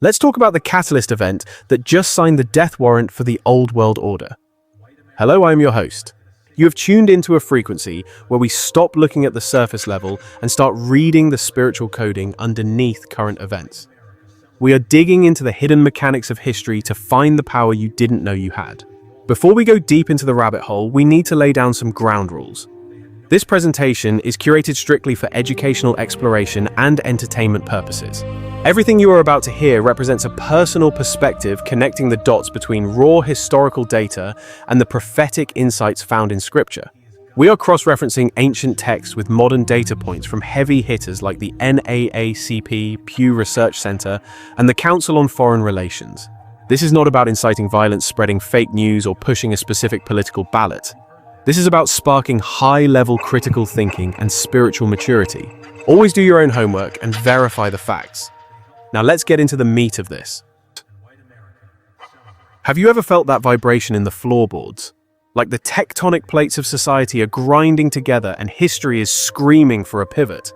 Let's talk about the catalyst event that just signed the death warrant for the old world order. Hello, I'm your host. You have tuned into a frequency where we stop looking at the surface level and start reading the spiritual coding underneath current events. We are digging into the hidden mechanics of history to find the power you didn't know you had. Before we go deep into the rabbit hole, we need to lay down some ground rules. This presentation is curated strictly for educational exploration and entertainment purposes. Everything you are about to hear represents a personal perspective connecting the dots between raw historical data and the prophetic insights found in scripture. We are cross-referencing ancient texts with modern data points from heavy hitters like the NAACP, Pew Research Center, and the Council on Foreign Relations. This is not about inciting violence, spreading fake news, or pushing a specific political ballot. This is about sparking high-level critical thinking and spiritual maturity. Always do your own homework and verify the facts. Now let's get into the meat of this. Have you ever felt that vibration in the floorboards? Like the tectonic plates of society are grinding together and history is screaming for a pivot.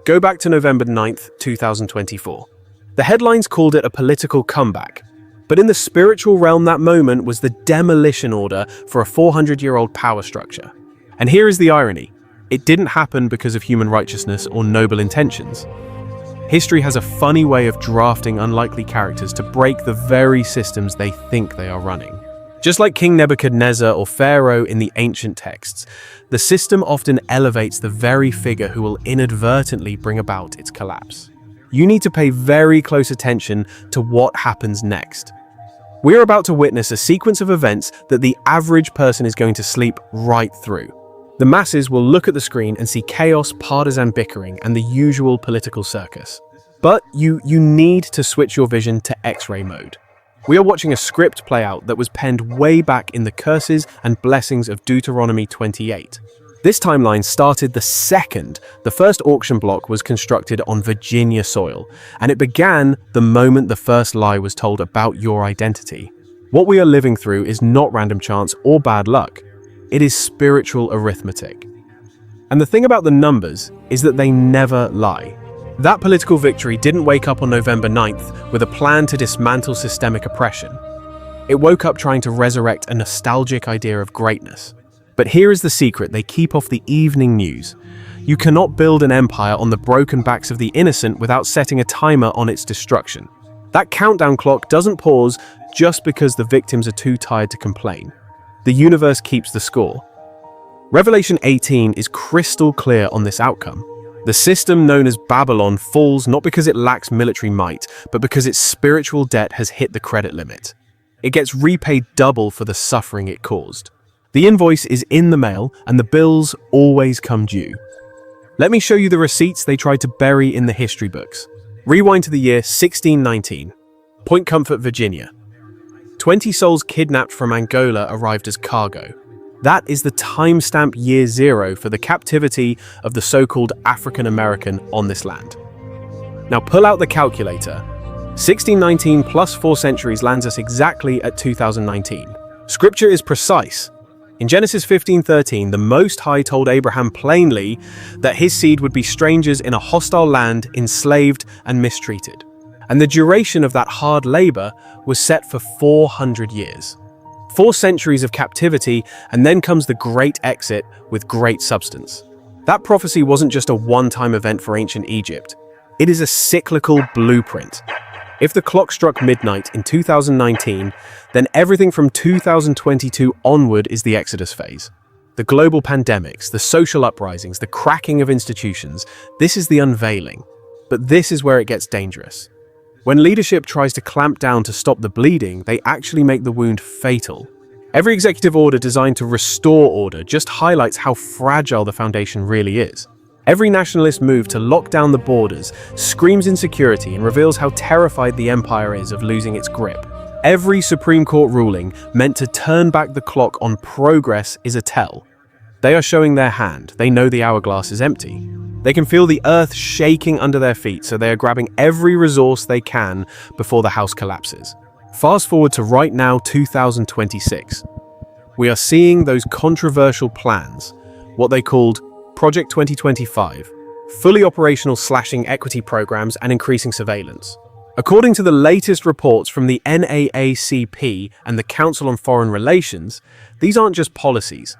Go back to November 9th, 2024. The headlines called it a political comeback. But in the spiritual realm, that moment was the demolition order for a 400-year-old power structure. And here is the irony. It didn't happen because of human righteousness or noble intentions. History has a funny way of drafting unlikely characters to break the very systems they think they are running. Just like King Nebuchadnezzar or Pharaoh in the ancient texts, the system often elevates the very figure who will inadvertently bring about its collapse. You need to pay very close attention to what happens next. We're about to witness a sequence of events that the average person is going to sleep right through. The masses will look at the screen and see chaos, partisan bickering, and the usual political circus. But you need to switch your vision to X-ray mode. We are watching a script play out that was penned way back in the curses and blessings of Deuteronomy 28. This timeline started the second the first auction block was constructed on Virginia soil, and it began the moment the first lie was told about your identity. What we are living through is not random chance or bad luck. It is spiritual arithmetic. And the thing about the numbers is that they never lie. That political victory didn't wake up on November 9th with a plan to dismantle systemic oppression. It woke up trying to resurrect a nostalgic idea of greatness. But here is the secret they keep off the evening news. You cannot build an empire on the broken backs of the innocent without setting a timer on its destruction. That countdown clock doesn't pause just because the victims are too tired to complain. The universe keeps the score. Revelation 18 is crystal clear on this outcome. The system known as Babylon falls not because it lacks military might, but because its spiritual debt has hit the credit limit. It gets repaid double for the suffering it caused. The invoice is in the mail, and the bills always come due. Let me show you the receipts they tried to bury in the history books. Rewind to the year 1619. Point Comfort, Virginia. 20 souls kidnapped from Angola arrived as cargo. That is the timestamp year zero for the captivity of the so-called African American on this land. Now pull out the calculator. 1619 plus 4 centuries lands us exactly at 2019. Scripture is precise. In Genesis 15:13, the Most High told Abraham plainly that his seed would be strangers in a hostile land, enslaved and mistreated. And the duration of that hard labor was set for 400 years. 4 centuries of captivity, and then comes the great exit with great substance. That prophecy wasn't just a one-time event for ancient Egypt. It is a cyclical blueprint. If the clock struck midnight in 2019, then everything from 2022 onward is the Exodus phase. The global pandemics, the social uprisings, the cracking of institutions, this is the unveiling. But this is where it gets dangerous. When leadership tries to clamp down to stop the bleeding, they actually make the wound fatal. Every executive order designed to restore order just highlights how fragile the foundation really is. Every nationalist move to lock down the borders screams insecurity and reveals how terrified the empire is of losing its grip. Every Supreme Court ruling meant to turn back the clock on progress is a tell. They are showing their hand. They know the hourglass is empty. They can feel the earth shaking under their feet, so they are grabbing every resource they can before the house collapses. Fast forward to right now, 2026. We are seeing those controversial plans, what they called Project 2025, fully operational slashing equity programs and increasing surveillance. According to the latest reports from the NAACP and the Council on Foreign Relations, these aren't just policies.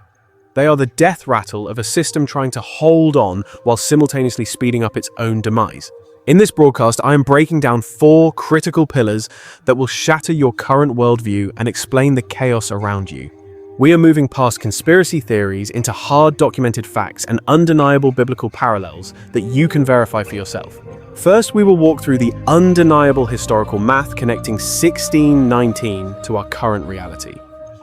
They are the death rattle of a system trying to hold on while simultaneously speeding up its own demise. In this broadcast, I am breaking down 4 critical pillars that will shatter your current worldview and explain the chaos around you. We are moving past conspiracy theories into hard documented facts and undeniable biblical parallels that you can verify for yourself. First, we will walk through the undeniable historical math connecting 1619 to our current reality.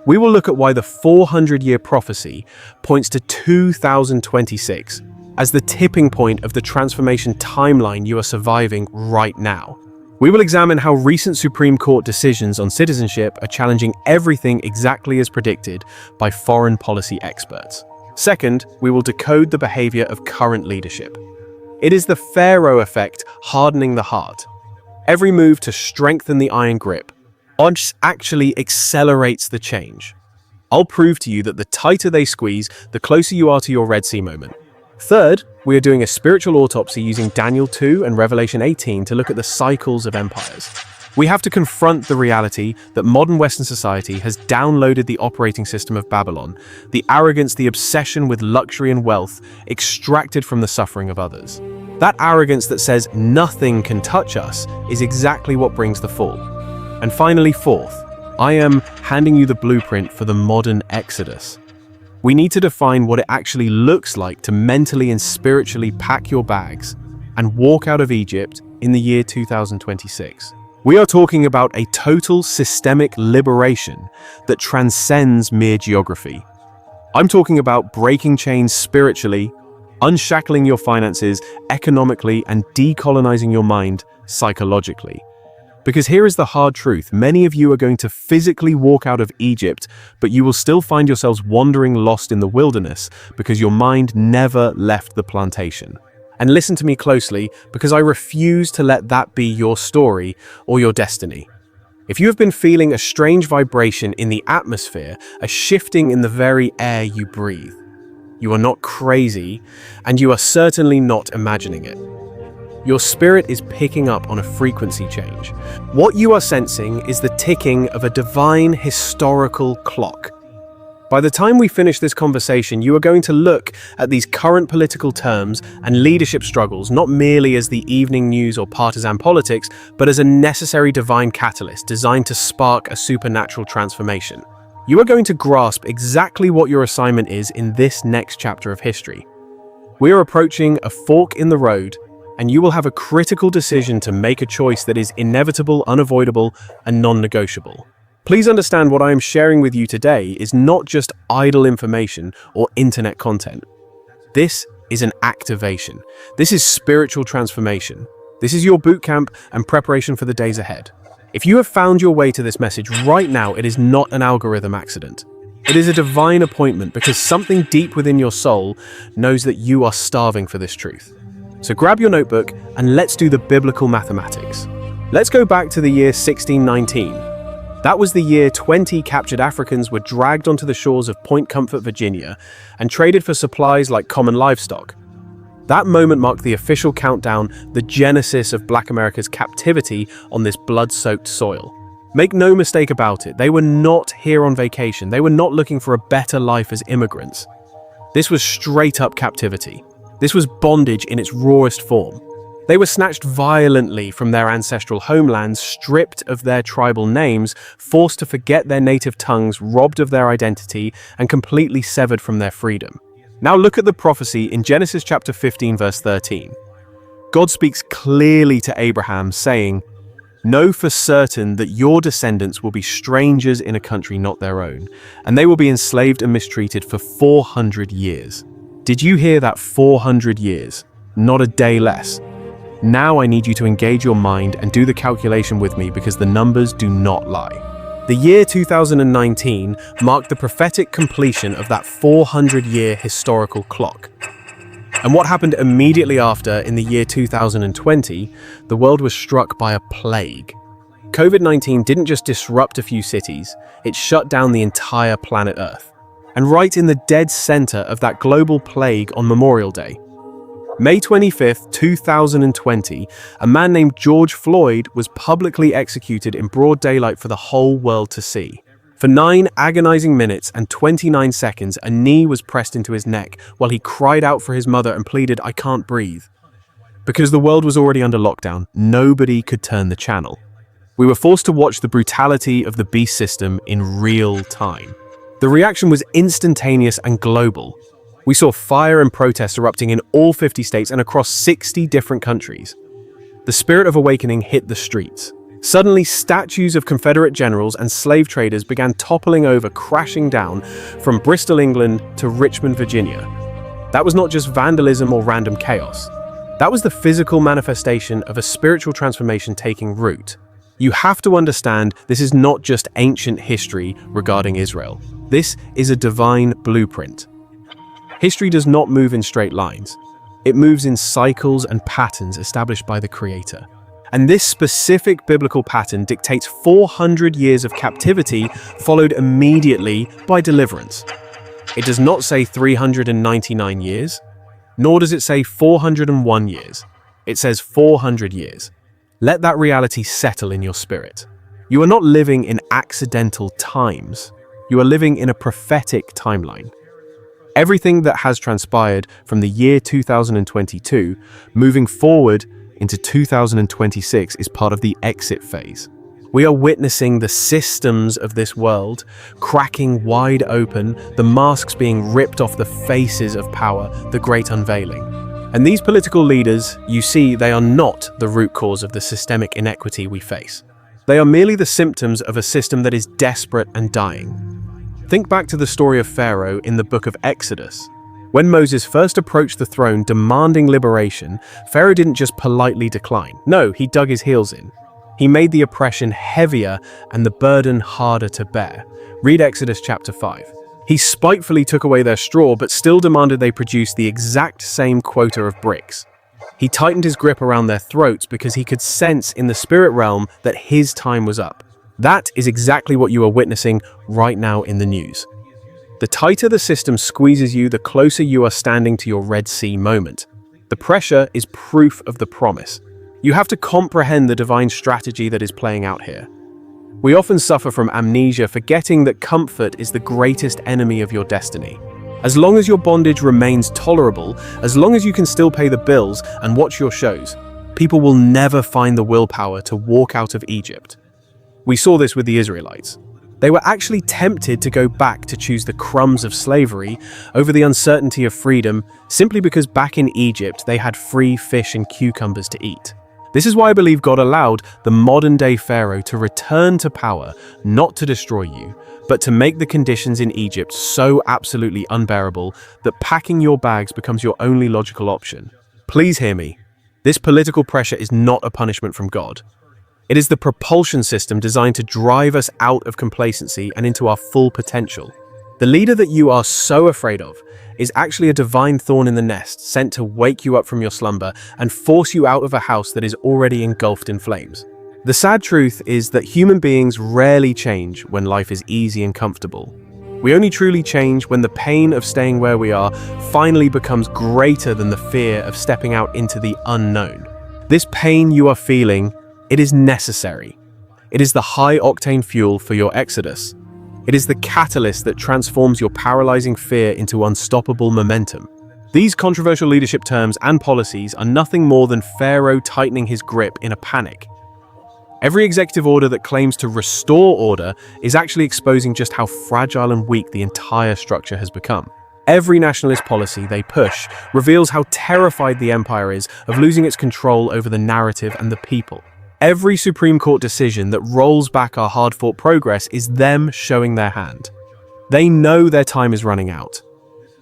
We will look at why the 400-year prophecy points to 2026 as the tipping point of the transformation timeline you are surviving right now. We will examine how recent Supreme Court decisions on citizenship are challenging everything exactly as predicted by foreign policy experts. Second, we will decode the behavior of current leadership. It is the Pharaoh effect hardening the heart. Every move to strengthen the iron grip actually accelerates the change. I'll prove to you that the tighter they squeeze, the closer you are to your Red Sea moment. Third, we are doing a spiritual autopsy using Daniel 2 and Revelation 18 to look at the cycles of empires. We have to confront the reality that modern Western society has downloaded the operating system of Babylon, the arrogance, the obsession with luxury and wealth extracted from the suffering of others. That arrogance that says nothing can touch us is exactly what brings the fall. And finally, fourth, I am handing you the blueprint for the modern Exodus. We need to define what it actually looks like to mentally and spiritually pack your bags and walk out of Egypt in the year 2026. We are talking about a total systemic liberation that transcends mere geography. I'm talking about breaking chains spiritually, unshackling your finances economically, and decolonizing your mind psychologically. Because here is the hard truth, many of you are going to physically walk out of Egypt, but you will still find yourselves wandering lost in the wilderness because your mind never left the plantation. And listen to me closely, because I refuse to let that be your story or your destiny. If you have been feeling a strange vibration in the atmosphere, a shifting in the very air you breathe, you are not crazy, and you are certainly not imagining it. Your spirit is picking up on a frequency change. What you are sensing is the ticking of a divine historical clock. By the time we finish this conversation, you are going to look at these current political terms and leadership struggles not merely as the evening news or partisan politics, but as a necessary divine catalyst designed to spark a supernatural transformation. You are going to grasp exactly what your assignment is in this next chapter of history. We are approaching a fork in the road, and you will have a critical decision to make a choice that is inevitable, unavoidable, and non-negotiable. Please understand what I am sharing with you today is not just idle information or internet content. This is an activation. This is spiritual transformation. This is your boot camp and preparation for the days ahead. If you have found your way to this message right now, it is not an algorithm accident. It is a divine appointment because something deep within your soul knows that you are starving for this truth. So grab your notebook and let's do the biblical mathematics. Let's go back to the year 1619. That was the year 20 captured Africans were dragged onto the shores of Point Comfort, Virginia, and traded for supplies like common livestock. That moment marked the official countdown, the genesis of Black America's captivity on this blood-soaked soil. Make no mistake about it, they were not here on vacation. They were not looking for a better life as immigrants. This was straight-up captivity. This was bondage in its rawest form. They were snatched violently from their ancestral homelands, stripped of their tribal names, forced to forget their native tongues, robbed of their identity, and completely severed from their freedom. Now look at the prophecy in Genesis chapter 15, verse 13. God speaks clearly to Abraham, saying, "Know for certain that your descendants will be strangers in a country not their own, and they will be enslaved and mistreated for 400 years. Did you hear that? 400 years, not a day less. Now I need you to engage your mind and do the calculation with me because the numbers do not lie. The year 2019 marked the prophetic completion of that 400-year historical clock. And what happened immediately after, in the year 2020, the world was struck by a plague. COVID-19 didn't just disrupt a few cities, it shut down the entire planet Earth. And right in the dead center of that global plague on Memorial Day, May 25th, 2020, a man named George Floyd was publicly executed in broad daylight for the whole world to see. For 9 agonizing minutes and 29 seconds, a knee was pressed into his neck while he cried out for his mother and pleaded, "I can't breathe." Because the world was already under lockdown, nobody could turn the channel. We were forced to watch the brutality of the beast system in real time. The reaction was instantaneous and global. We saw fire and protests erupting in all 50 states and across 60 different countries. The spirit of awakening hit the streets. Suddenly, statues of Confederate generals and slave traders began toppling over, crashing down from Bristol, England to Richmond, Virginia. That was not just vandalism or random chaos. That was the physical manifestation of a spiritual transformation taking root. You have to understand, this is not just ancient history regarding Israel. This is a divine blueprint. History does not move in straight lines. It moves in cycles and patterns established by the Creator. And this specific biblical pattern dictates 400 years of captivity followed immediately by deliverance. It does not say 399 years, nor does it say 401 years. It says 400 years. Let that reality settle in your spirit. You are not living in accidental times. You are living in a prophetic timeline. Everything that has transpired from the year 2022, moving forward into 2026, is part of the exit phase. We are witnessing the systems of this world cracking wide open, the masks being ripped off the faces of power, the great unveiling. And these political leaders, you see, they are not the root cause of the systemic inequity we face. They are merely the symptoms of a system that is desperate and dying. Think back to the story of Pharaoh in the book of Exodus. When Moses first approached the throne demanding liberation, Pharaoh didn't just politely decline. No, he dug his heels in. He made the oppression heavier and the burden harder to bear. Read Exodus chapter 5. He spitefully took away their straw, but still demanded they produce the exact same quota of bricks. He tightened his grip around their throats because he could sense in the spirit realm that his time was up. That is exactly what you are witnessing right now in the news. The tighter the system squeezes you, the closer you are standing to your Red Sea moment. The pressure is proof of the promise. You have to comprehend the divine strategy that is playing out here. We often suffer from amnesia, forgetting that comfort is the greatest enemy of your destiny. As long as your bondage remains tolerable, as long as you can still pay the bills and watch your shows, people will never find the willpower to walk out of Egypt. We saw this with the Israelites. They were actually tempted to go back to choose the crumbs of slavery over the uncertainty of freedom, simply because back in Egypt they had free fish and cucumbers to eat. This is why I believe God allowed the modern-day Pharaoh to return to power, not to destroy you, but to make the conditions in Egypt so absolutely unbearable that packing your bags becomes your only logical option. Please hear me. This political pressure is not a punishment from God. It is the propulsion system designed to drive us out of complacency and into our full potential. The leader that you are so afraid of is actually a divine thorn in the nest sent to wake you up from your slumber and force you out of a house that is already engulfed in flames. The sad truth is that human beings rarely change when life is easy and comfortable. We only truly change when the pain of staying where we are finally becomes greater than the fear of stepping out into the unknown. This pain you are feeling, it is necessary. It is the high-octane fuel for your exodus. It is the catalyst that transforms your paralyzing fear into unstoppable momentum. These controversial leadership terms and policies are nothing more than Pharaoh tightening his grip in a panic. Every executive order that claims to restore order is actually exposing just how fragile and weak the entire structure has become. Every nationalist policy they push reveals how terrified the empire is of losing its control over the narrative and the people. Every Supreme Court decision that rolls back our hard-fought progress is them showing their hand. They know their time is running out.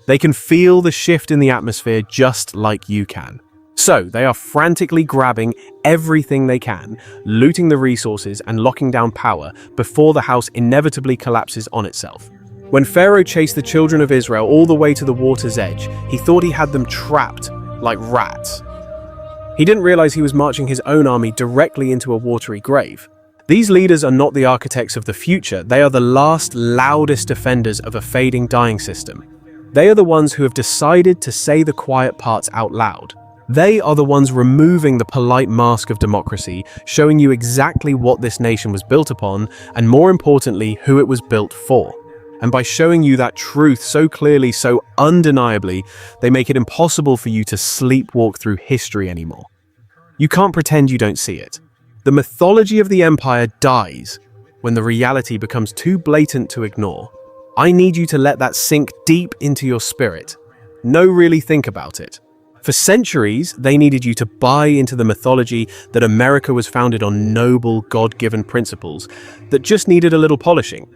They can feel the shift in the atmosphere just like you can. So they are frantically grabbing everything they can, looting the resources and locking down power before the house inevitably collapses on itself. When Pharaoh chased the children of Israel all the way to the water's edge, he thought he had them trapped like rats. He didn't realize he was marching his own army directly into a watery grave. These leaders are not the architects of the future. They are the last, loudest defenders of a fading, dying system. They are the ones who have decided to say the quiet parts out loud. They are the ones removing the polite mask of democracy, showing you exactly what this nation was built upon, and more importantly, who it was built for. And by showing you that truth so clearly, so undeniably, they make it impossible for you to sleepwalk through history anymore. You can't pretend you don't see it. The mythology of the empire dies when the reality becomes too blatant to ignore. I need you to let that sink deep into your spirit. No, really think about it. For centuries, they needed you to buy into the mythology that America was founded on noble, God-given principles that just needed a little polishing.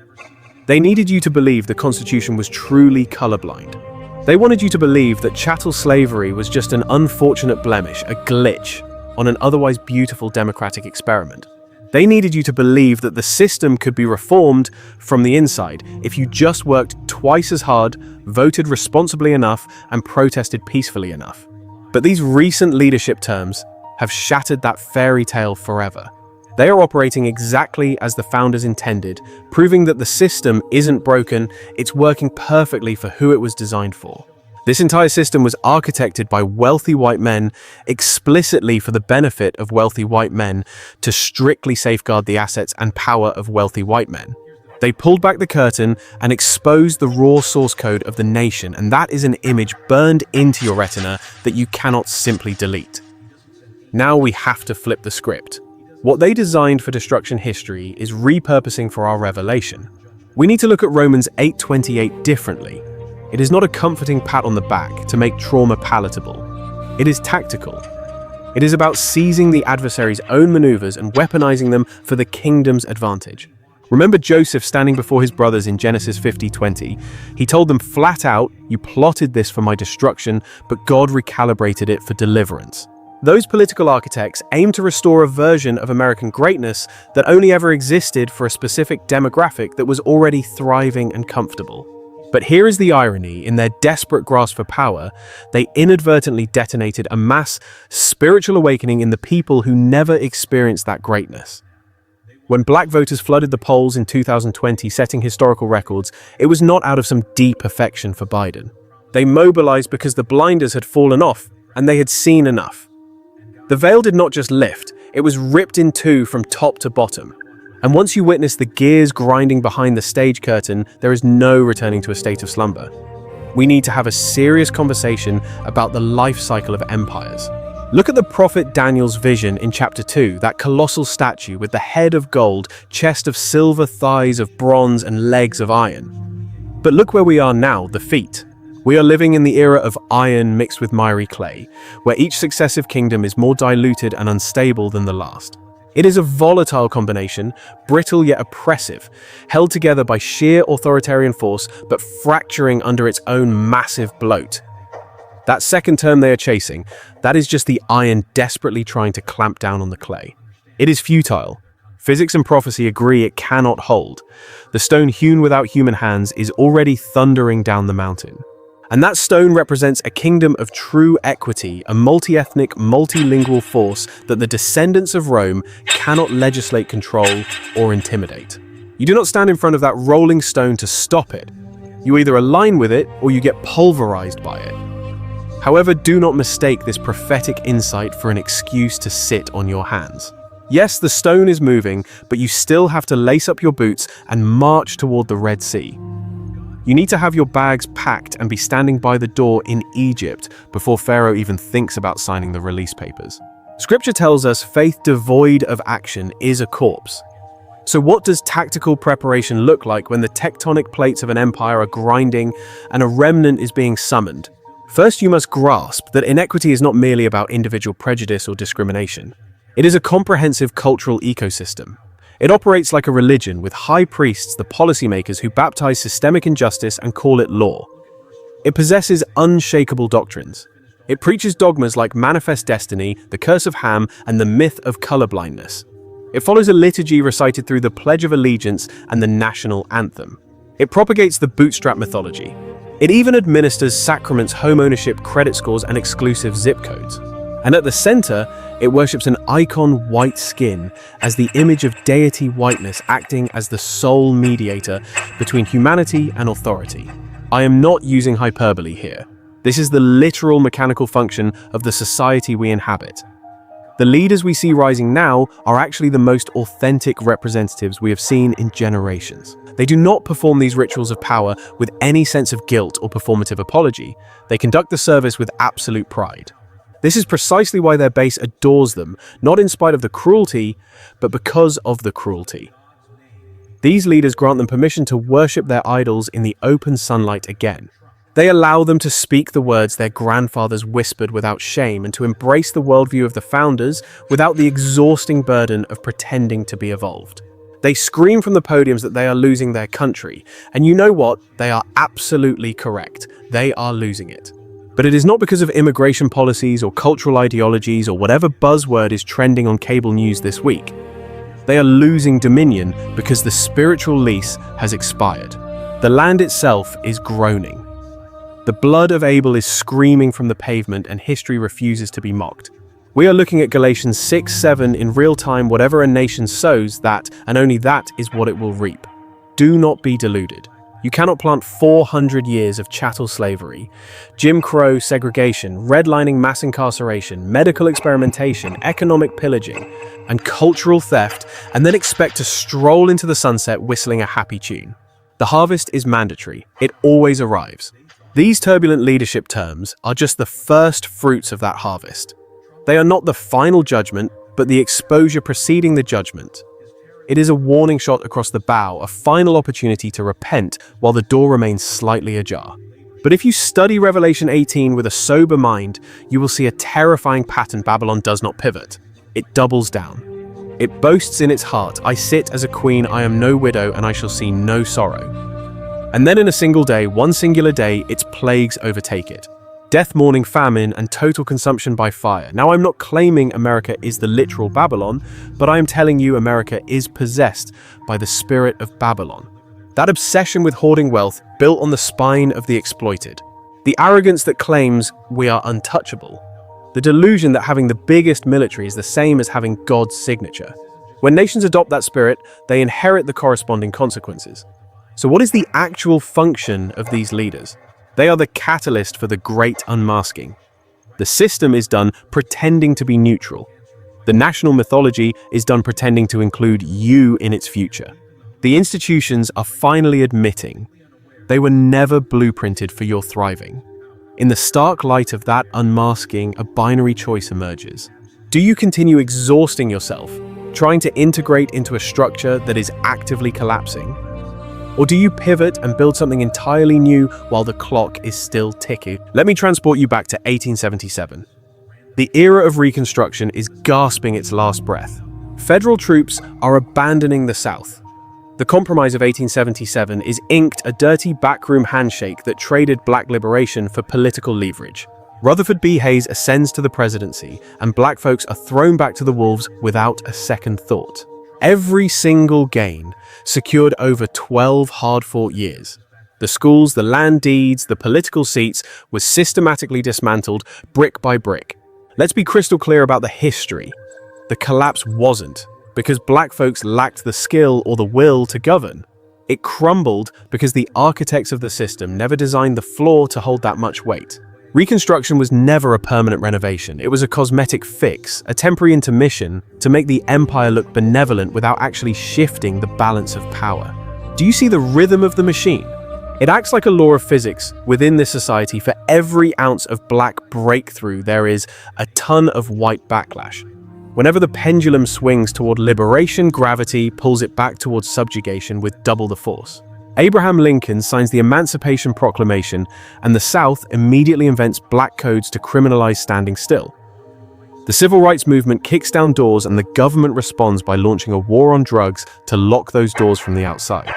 They needed you to believe the Constitution was truly colorblind. They wanted you to believe that chattel slavery was just an unfortunate blemish, a glitch, on an otherwise beautiful democratic experiment. They needed you to believe that the system could be reformed from the inside if you just worked twice as hard, voted responsibly enough, and protested peacefully enough. But these recent leadership terms have shattered that fairy tale forever. They are operating exactly as the founders intended, proving that the system isn't broken, it's working perfectly for who it was designed for. This entire system was architected by wealthy white men, explicitly for the benefit of wealthy white men, to strictly safeguard the assets and power of wealthy white men. They pulled back the curtain and exposed the raw source code of the nation, and that is an image burned into your retina that you cannot simply delete. Now we have to flip the script. What they designed for destruction history is repurposing for our revelation. We need to look at Romans 8:28 differently. It is not a comforting pat on the back to make trauma palatable. It is tactical. It is about seizing the adversary's own maneuvers and weaponizing them for the kingdom's advantage. Remember Joseph standing before his brothers in Genesis 50:20. He told them flat out, "You plotted this for my destruction, but God recalibrated it for deliverance." Those political architects aim to restore a version of American greatness that only ever existed for a specific demographic that was already thriving and comfortable. But here is the irony: in their desperate grasp for power, they inadvertently detonated a mass spiritual awakening in the people who never experienced that greatness. When black voters flooded the polls in 2020, setting historical records, it was not out of some deep affection for Biden. They mobilized because the blinders had fallen off and they had seen enough. The veil did not just lift, it was ripped in two from top to bottom. And once you witness the gears grinding behind the stage curtain, there is no returning to a state of slumber. We need to have a serious conversation about the life cycle of empires. Look at the prophet Daniel's vision in chapter 2, that colossal statue with the head of gold, chest of silver, thighs of bronze, and legs of iron. But look where we are now, the feet. We are living in the era of iron mixed with miry clay, where each successive kingdom is more diluted and unstable than the last. It is a volatile combination, brittle yet oppressive, held together by sheer authoritarian force, but fracturing under its own massive bloat. That second term they are chasing, that is just the iron desperately trying to clamp down on the clay. It is futile. Physics and prophecy agree it cannot hold. The stone hewn without human hands is already thundering down the mountain. And that stone represents a kingdom of true equity, a multi-ethnic, multilingual force that the descendants of Rome cannot legislate, control, or intimidate. You do not stand in front of that rolling stone to stop it. You either align with it or you get pulverized by it. However, do not mistake this prophetic insight for an excuse to sit on your hands. Yes, the stone is moving, but you still have to lace up your boots and march toward the Red Sea. You need to have your bags packed and be standing by the door in Egypt before Pharaoh even thinks about signing the release papers. Scripture tells us faith devoid of action is a corpse. So what does tactical preparation look like when the tectonic plates of an empire are grinding and a remnant is being summoned? First, you must grasp that inequity is not merely about individual prejudice or discrimination. It is a comprehensive cultural ecosystem. It operates like a religion, with high priests, the policymakers who baptize systemic injustice and call it law. It possesses unshakable doctrines. It preaches dogmas like manifest destiny, the curse of Ham, and the myth of colorblindness. It follows a liturgy recited through the Pledge of Allegiance and the national anthem. It propagates the bootstrap mythology. It even administers sacraments, home ownership, credit scores, and exclusive zip codes. And at the center, it worships an icon white skin as the image of deity whiteness acting as the sole mediator between humanity and authority. I am not using hyperbole here. This is the literal mechanical function of the society we inhabit. The leaders we see rising now are actually the most authentic representatives we have seen in generations. They do not perform these rituals of power with any sense of guilt or performative apology. They conduct the service with absolute pride. This is precisely why their base adores them, not in spite of the cruelty, but because of the cruelty. These leaders grant them permission to worship their idols in the open sunlight again. They allow them to speak the words their grandfathers whispered without shame and to embrace the worldview of the founders without the exhausting burden of pretending to be evolved. They scream from the podiums that they are losing their country, and you know what? They are absolutely correct. They are losing it. But it is not because of immigration policies or cultural ideologies or whatever buzzword is trending on cable news this week. They are losing dominion because the spiritual lease has expired. The land itself is groaning. The blood of Abel is screaming from the pavement and history refuses to be mocked. We are looking at Galatians 6:7 in real time. Whatever a nation sows, that, and only that, is what it will reap. Do not be deluded. You cannot plant 400 years of chattel slavery, Jim Crow segregation, redlining, mass incarceration, medical experimentation, economic pillaging, and cultural theft, and then expect to stroll into the sunset whistling a happy tune. The harvest is mandatory. It always arrives. These turbulent leadership terms are just the first fruits of that harvest. They are not the final judgment, but the exposure preceding the judgment. It is a warning shot across the bow, a final opportunity to repent while the door remains slightly ajar. But if you study Revelation 18 with a sober mind, you will see a terrifying pattern. Babylon does not pivot. It doubles down. It boasts in its heart, I sit as a queen, I am no widow, and I shall see no sorrow. And then in a single day, one singular day, its plagues overtake it. Death, mourning, famine, and total consumption by fire. Now, I'm not claiming America is the literal Babylon, but I am telling you America is possessed by the spirit of Babylon. That obsession with hoarding wealth built on the spine of the exploited. The arrogance that claims we are untouchable. The delusion that having the biggest military is the same as having God's signature. When nations adopt that spirit, they inherit the corresponding consequences. So what is the actual function of these leaders? They are the catalyst for the great unmasking. The system is done pretending to be neutral. The national mythology is done pretending to include you in its future. The institutions are finally admitting they were never blueprinted for your thriving. In the stark light of that unmasking, a binary choice emerges. Do you continue exhausting yourself, trying to integrate into a structure that is actively collapsing? Or do you pivot and build something entirely new while the clock is still ticking? Let me transport you back to 1877. The era of Reconstruction is gasping its last breath. Federal troops are abandoning the South. The Compromise of 1877 is inked a dirty backroom handshake that traded black liberation for political leverage. Rutherford B. Hayes ascends to the presidency, and black folks are thrown back to the wolves without a second thought. Every single gain secured over 12 hard-fought years. The schools, the land deeds, the political seats was systematically dismantled brick by brick. Let's be crystal clear about the history. The collapse wasn't because black folks lacked the skill or the will to govern. It crumbled because the architects of the system never designed the floor to hold that much weight. Reconstruction was never a permanent renovation. It was a cosmetic fix, a temporary intermission to make the empire look benevolent without actually shifting the balance of power. Do you see the rhythm of the machine? It acts like a law of physics within this society. For every ounce of black breakthrough, there is a ton of white backlash. Whenever the pendulum swings toward liberation, gravity pulls it back towards subjugation with double the force. Abraham Lincoln signs the Emancipation Proclamation, and the South immediately invents black codes to criminalize standing still. The civil rights movement kicks down doors, and the government responds by launching a war on drugs to lock those doors from the outside.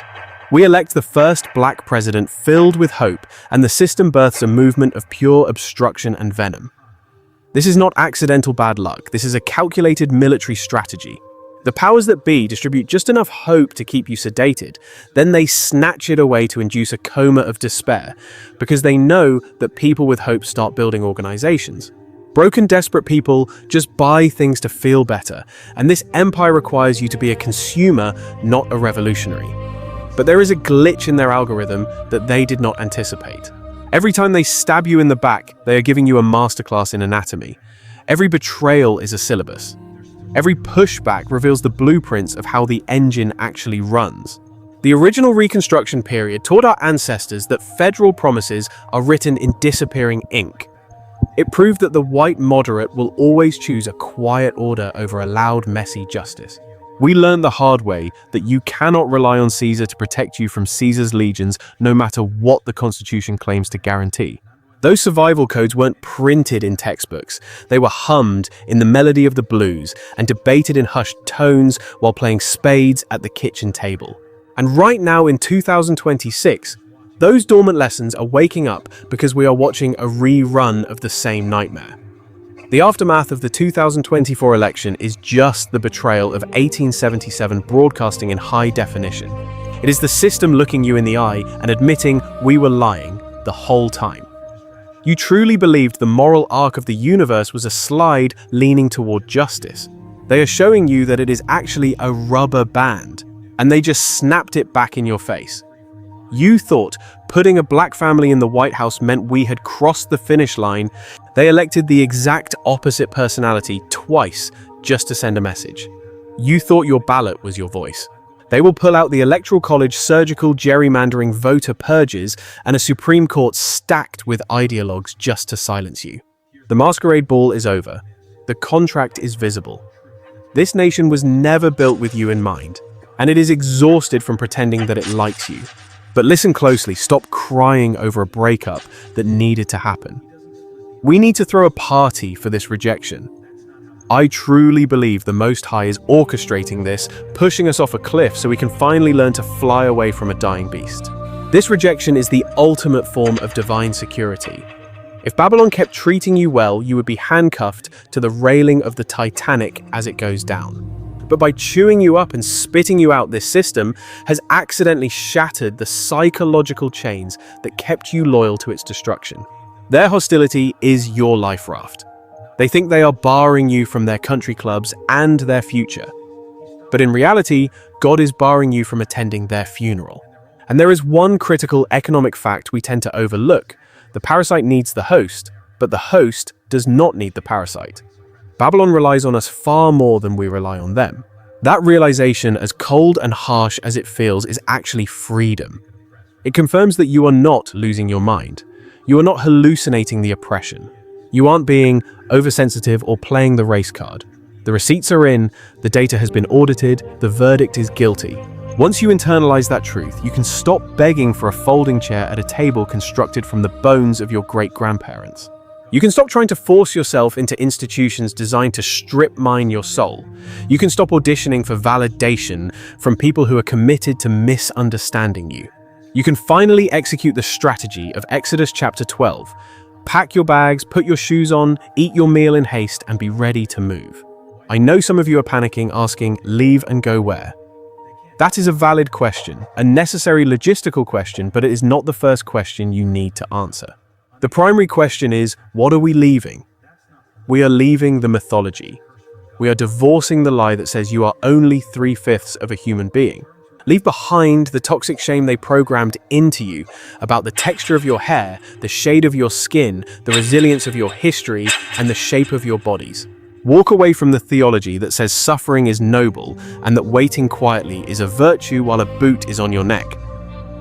We elect the first black president filled with hope, and the system births a movement of pure obstruction and venom. This is not accidental bad luck. This is a calculated military strategy. The powers that be distribute just enough hope to keep you sedated, then they snatch it away to induce a coma of despair, because they know that people with hope start building organizations. Broken, desperate people just buy things to feel better, and this empire requires you to be a consumer, not a revolutionary. But there is a glitch in their algorithm that they did not anticipate. Every time they stab you in the back, they are giving you a masterclass in anatomy. Every betrayal is a syllabus. Every pushback reveals the blueprints of how the engine actually runs. The original Reconstruction period taught our ancestors that federal promises are written in disappearing ink. It proved that the white moderate will always choose a quiet order over a loud, messy justice. We learned the hard way that you cannot rely on Caesar to protect you from Caesar's legions, no matter what the Constitution claims to guarantee. Those survival codes weren't printed in textbooks. They were hummed in the melody of the blues and debated in hushed tones while playing spades at the kitchen table. And right now in 2026, those dormant lessons are waking up because we are watching a rerun of the same nightmare. The aftermath of the 2024 election is just the betrayal of 1877 broadcasting in high definition. It is the system looking you in the eye and admitting we were lying the whole time. You truly believed the moral arc of the universe was a slide leaning toward justice. They are showing you that it is actually a rubber band, and they just snapped it back in your face. You thought putting a black family in the White House meant we had crossed the finish line. They elected the exact opposite personality twice just to send a message. You thought your ballot was your voice. They will pull out the Electoral College surgical gerrymandering voter purges and a Supreme Court stacked with ideologues just to silence you. The masquerade ball is over. The contract is visible. This nation was never built with you in mind, and it is exhausted from pretending that it likes you. But listen closely, stop crying over a breakup that needed to happen. We need to throw a party for this rejection. I truly believe the Most High is orchestrating this, pushing us off a cliff so we can finally learn to fly away from a dying beast. This rejection is the ultimate form of divine security. If Babylon kept treating you well, you would be handcuffed to the railing of the Titanic as it goes down. But by chewing you up and spitting you out, this system has accidentally shattered the psychological chains that kept you loyal to its destruction. Their hostility is your life raft. They think they are barring you from their country clubs and their future. But in reality, God is barring you from attending their funeral. And there is one critical economic fact we tend to overlook. The parasite needs the host, but the host does not need the parasite. Babylon relies on us far more than we rely on them. That realization, as cold and harsh as it feels, is actually freedom. It confirms that you are not losing your mind. You are not hallucinating the oppression. You aren't being oversensitive or playing the race card. The receipts are in, the data has been audited, the verdict is guilty. Once you internalize that truth, you can stop begging for a folding chair at a table constructed from the bones of your great-grandparents. You can stop trying to force yourself into institutions designed to strip mine your soul. You can stop auditioning for validation from people who are committed to misunderstanding you. You can finally execute the strategy of Exodus chapter 12. Pack your bags, put your shoes on, eat your meal in haste, and be ready to move. I know some of you are panicking, asking, leave and go where? That is a valid question, a necessary logistical question, but it is not the first question you need to answer. The primary question is, what are we leaving? We are leaving the mythology. We are divorcing the lie that says you are only 3/5 of a human being. Leave behind the toxic shame they programmed into you about the texture of your hair, the shade of your skin, the resilience of your history, and the shape of your bodies. Walk away from the theology that says suffering is noble and that waiting quietly is a virtue while a boot is on your neck.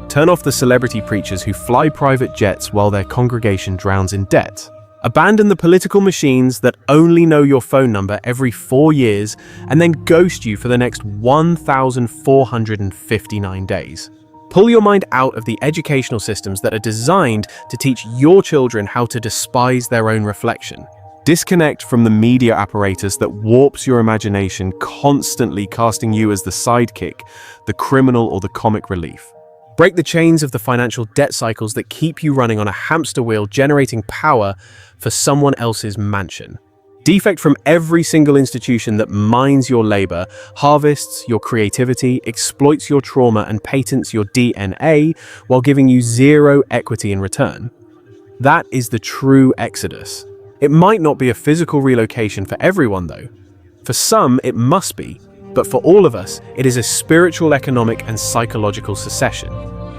Turn off the celebrity preachers who fly private jets while their congregation drowns in debt. Abandon the political machines that only know your phone number every 4 years and then ghost you for the next 1,459 days. Pull your mind out of the educational systems that are designed to teach your children how to despise their own reflection. Disconnect from the media apparatus that warps your imagination, constantly casting you as the sidekick, the criminal, or the comic relief. Break the chains of the financial debt cycles that keep you running on a hamster wheel, generating power for someone else's mansion. Defect from every single institution that mines your labor, harvests your creativity, exploits your trauma, and patents your DNA while giving you zero equity in return. That is the true exodus. It might not be a physical relocation for everyone, though. For some, it must be. But for all of us, it is a spiritual, economic, and psychological secession.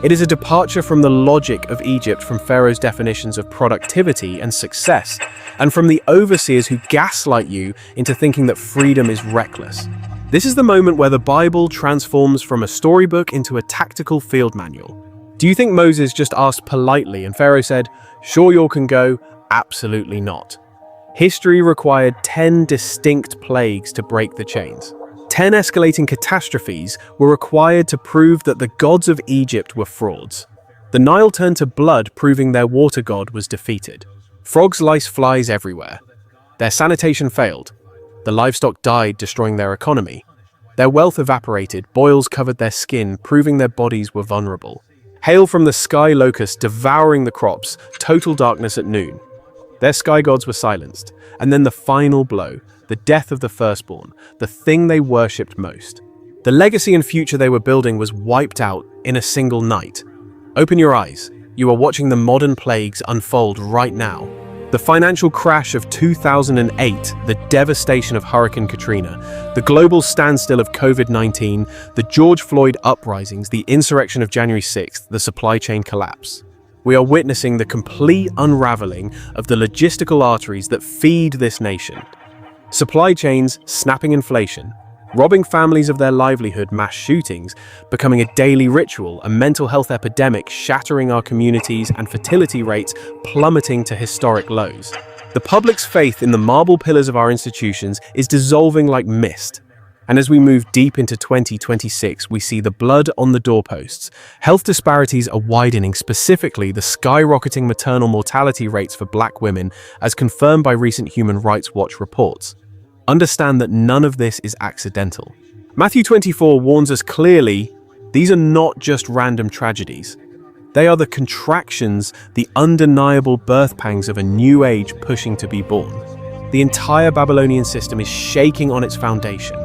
It is a departure from the logic of Egypt, from Pharaoh's definitions of productivity and success, and from the overseers who gaslight you into thinking that freedom is reckless. This is the moment where the Bible transforms from a storybook into a tactical field manual. Do you think Moses just asked politely and Pharaoh said, "Sure, you can go"? Absolutely not. History required 10 distinct plagues to break the chains. 10 escalating catastrophes were required to prove that the gods of Egypt were frauds. The Nile turned to blood, proving their water god was defeated. Frogs lice flies everywhere. Their sanitation failed. The livestock died, destroying their economy. Their wealth evaporated, boils covered their skin, proving their bodies were vulnerable. Hail from the sky locusts devouring the crops, total darkness at noon. Their sky gods were silenced. And then the final blow, the death of the firstborn, the thing they worshipped most. The legacy and future they were building was wiped out in a single night. Open your eyes. You are watching the modern plagues unfold right now. The financial crash of 2008, the devastation of Hurricane Katrina, the global standstill of COVID-19, the George Floyd uprisings, the insurrection of January 6th, the supply chain collapse. We are witnessing the complete unraveling of the logistical arteries that feed this nation. Supply chains snapping inflation, robbing families of their livelihood, mass shootings becoming a daily ritual, a mental health epidemic shattering our communities, and fertility rates plummeting to historic lows. The public's faith in the marble pillars of our institutions is dissolving like mist. And as we move deep into 2026, we see the blood on the doorposts. Health disparities are widening, specifically the skyrocketing maternal mortality rates for Black women, as confirmed by recent Human Rights Watch reports. Understand that none of this is accidental. Matthew 24 warns us clearly, these are not just random tragedies. They are the contractions, the undeniable birth pangs of a new age pushing to be born. The entire Babylonian system is shaking on its foundation,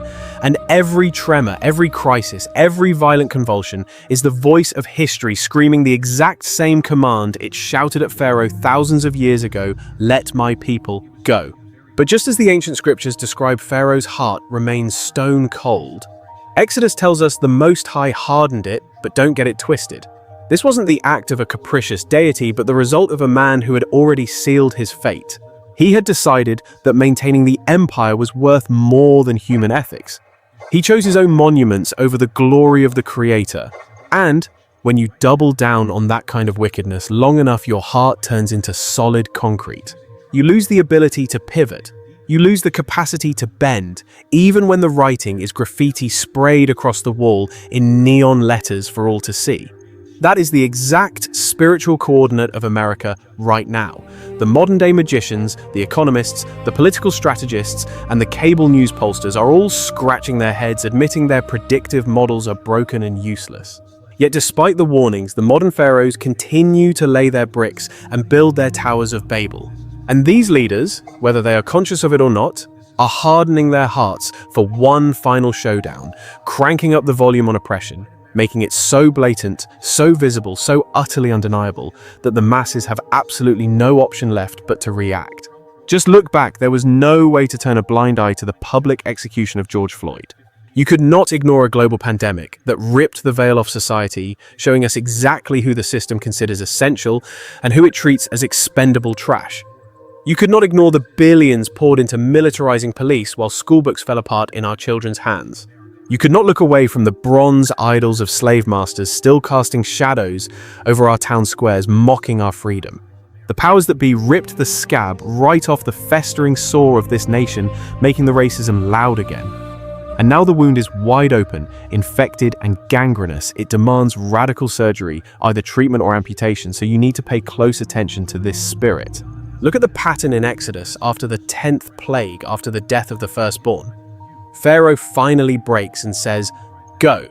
and every tremor, every crisis, every violent convulsion is the voice of history screaming the exact same command it shouted at Pharaoh thousands of years ago, "Let my people go." But just as the ancient scriptures describe Pharaoh's heart remains stone cold, Exodus tells us the Most High hardened it, but don't get it twisted. This wasn't the act of a capricious deity, but the result of a man who had already sealed his fate. He had decided that maintaining the empire was worth more than human ethics. He chose his own monuments over the glory of the Creator. And when you double down on that kind of wickedness long enough, your heart turns into solid concrete. You lose the ability to pivot. You lose the capacity to bend, even when the writing is graffiti sprayed across the wall in neon letters for all to see. That is the exact spiritual coordinate of America right now. The modern-day magicians, the economists, the political strategists, and the cable news pollsters are all scratching their heads, admitting their predictive models are broken and useless. Yet despite the warnings, the modern pharaohs continue to lay their bricks and build their towers of Babel. And these leaders, whether they are conscious of it or not, are hardening their hearts for one final showdown, cranking up the volume on oppression, making it so blatant, so visible, so utterly undeniable that the masses have absolutely no option left but to react. Just look back, there was no way to turn a blind eye to the public execution of George Floyd. You could not ignore a global pandemic that ripped the veil off society, showing us exactly who the system considers essential and who it treats as expendable trash. You could not ignore the billions poured into militarizing police while schoolbooks fell apart in our children's hands. You could not look away from the bronze idols of slave masters still casting shadows over our town squares, mocking our freedom. The powers that be ripped the scab right off the festering sore of this nation, making the racism loud again. And now the wound is wide open, infected and gangrenous. It demands radical surgery, either treatment or amputation, so you need to pay close attention to this spirit. Look at the pattern in Exodus after the 10th plague, after the death of the firstborn. Pharaoh finally breaks and says, "Go."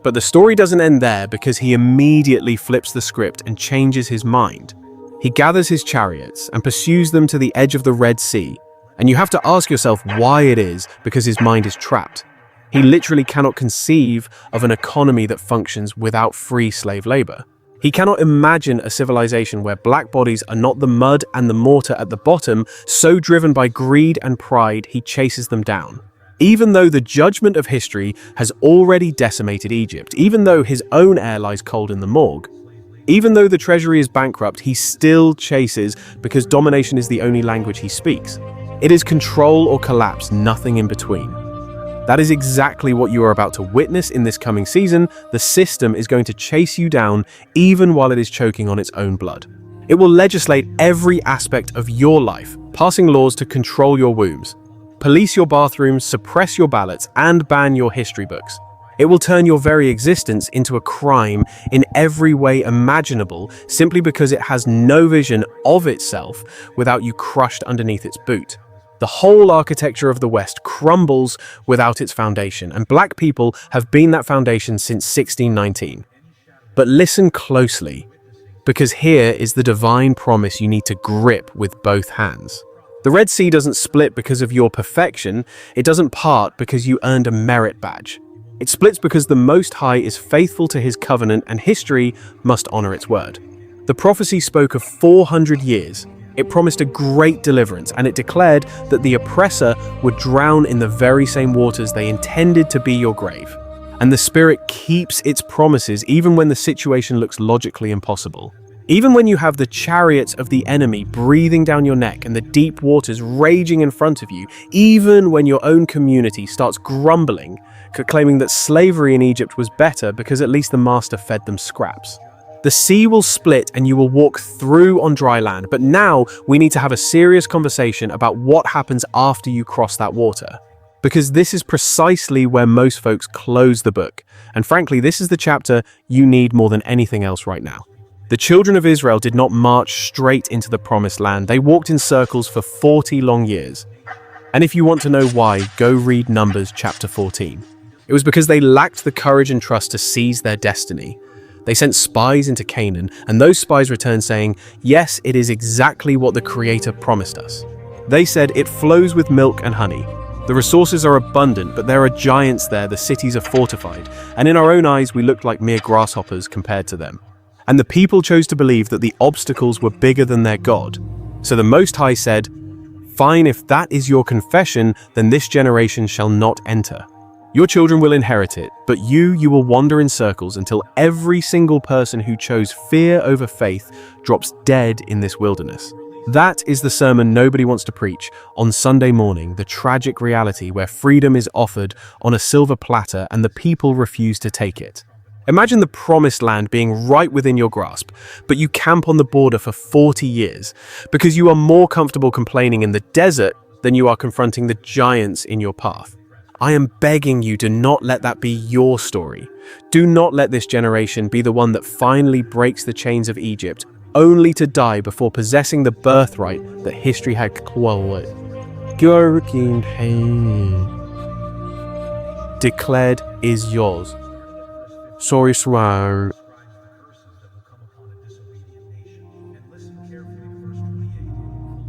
But the story doesn't end there, because he immediately flips the script and changes his mind. He gathers his chariots and pursues them to the edge of the Red Sea. And you have to ask yourself why it is, because his mind is trapped. He literally cannot conceive of an economy that functions without free slave labor. He cannot imagine a civilization where black bodies are not the mud and the mortar at the bottom, so driven by greed and pride, he chases them down. Even though the judgment of history has already decimated Egypt, even though his own heir lies cold in the morgue, even though the treasury is bankrupt, he still chases because domination is the only language he speaks. It is control or collapse, nothing in between. That is exactly what you are about to witness in this coming season. The system is going to chase you down even while it is choking on its own blood. It will legislate every aspect of your life, passing laws to control your wombs, police your bathrooms, suppress your ballots, and ban your history books. It will turn your very existence into a crime in every way imaginable simply because it has no vision of itself without you crushed underneath its boot. The whole architecture of the West crumbles without its foundation, and black people have been that foundation since 1619. But listen closely, because here is the divine promise you need to grip with both hands. The Red Sea doesn't split because of your perfection, it doesn't part because you earned a merit badge. It splits because the Most High is faithful to his covenant and history must honor its word. The prophecy spoke of 400 years. It promised a great deliverance, and it declared that the oppressor would drown in the very same waters they intended to be your grave. And the Spirit keeps its promises even when the situation looks logically impossible. Even when you have the chariots of the enemy breathing down your neck and the deep waters raging in front of you, even when your own community starts grumbling, claiming that slavery in Egypt was better because at least the master fed them scraps. The sea will split and you will walk through on dry land, but now we need to have a serious conversation about what happens after you cross that water. Because this is precisely where most folks close the book. And frankly, this is the chapter you need more than anything else right now. The children of Israel did not march straight into the promised land. They walked in circles for 40 long years. And if you want to know why, go read Numbers chapter 14. It was because they lacked the courage and trust to seize their destiny. They sent spies into Canaan, and those spies returned saying, "Yes, it is exactly what the Creator promised us." They said, "It flows with milk and honey. The resources are abundant, but there are giants there, the cities are fortified, and in our own eyes we looked like mere grasshoppers compared to them." And the people chose to believe that the obstacles were bigger than their God. So the Most High said, "Fine, if that is your confession, then this generation shall not enter. Your children will inherit it, but you will wander in circles until every single person who chose fear over faith drops dead in this wilderness." That is the sermon nobody wants to preach on Sunday morning, the tragic reality where freedom is offered on a silver platter and the people refuse to take it. Imagine the promised land being right within your grasp, but you camp on the border for 40 years because you are more comfortable complaining in the desert than you are confronting the giants in your path. I am begging you, do not let that be your story. Do not let this generation be the one that finally breaks the chains of Egypt, only to die before possessing the birthright that history had declared is yours. Sorry, swear.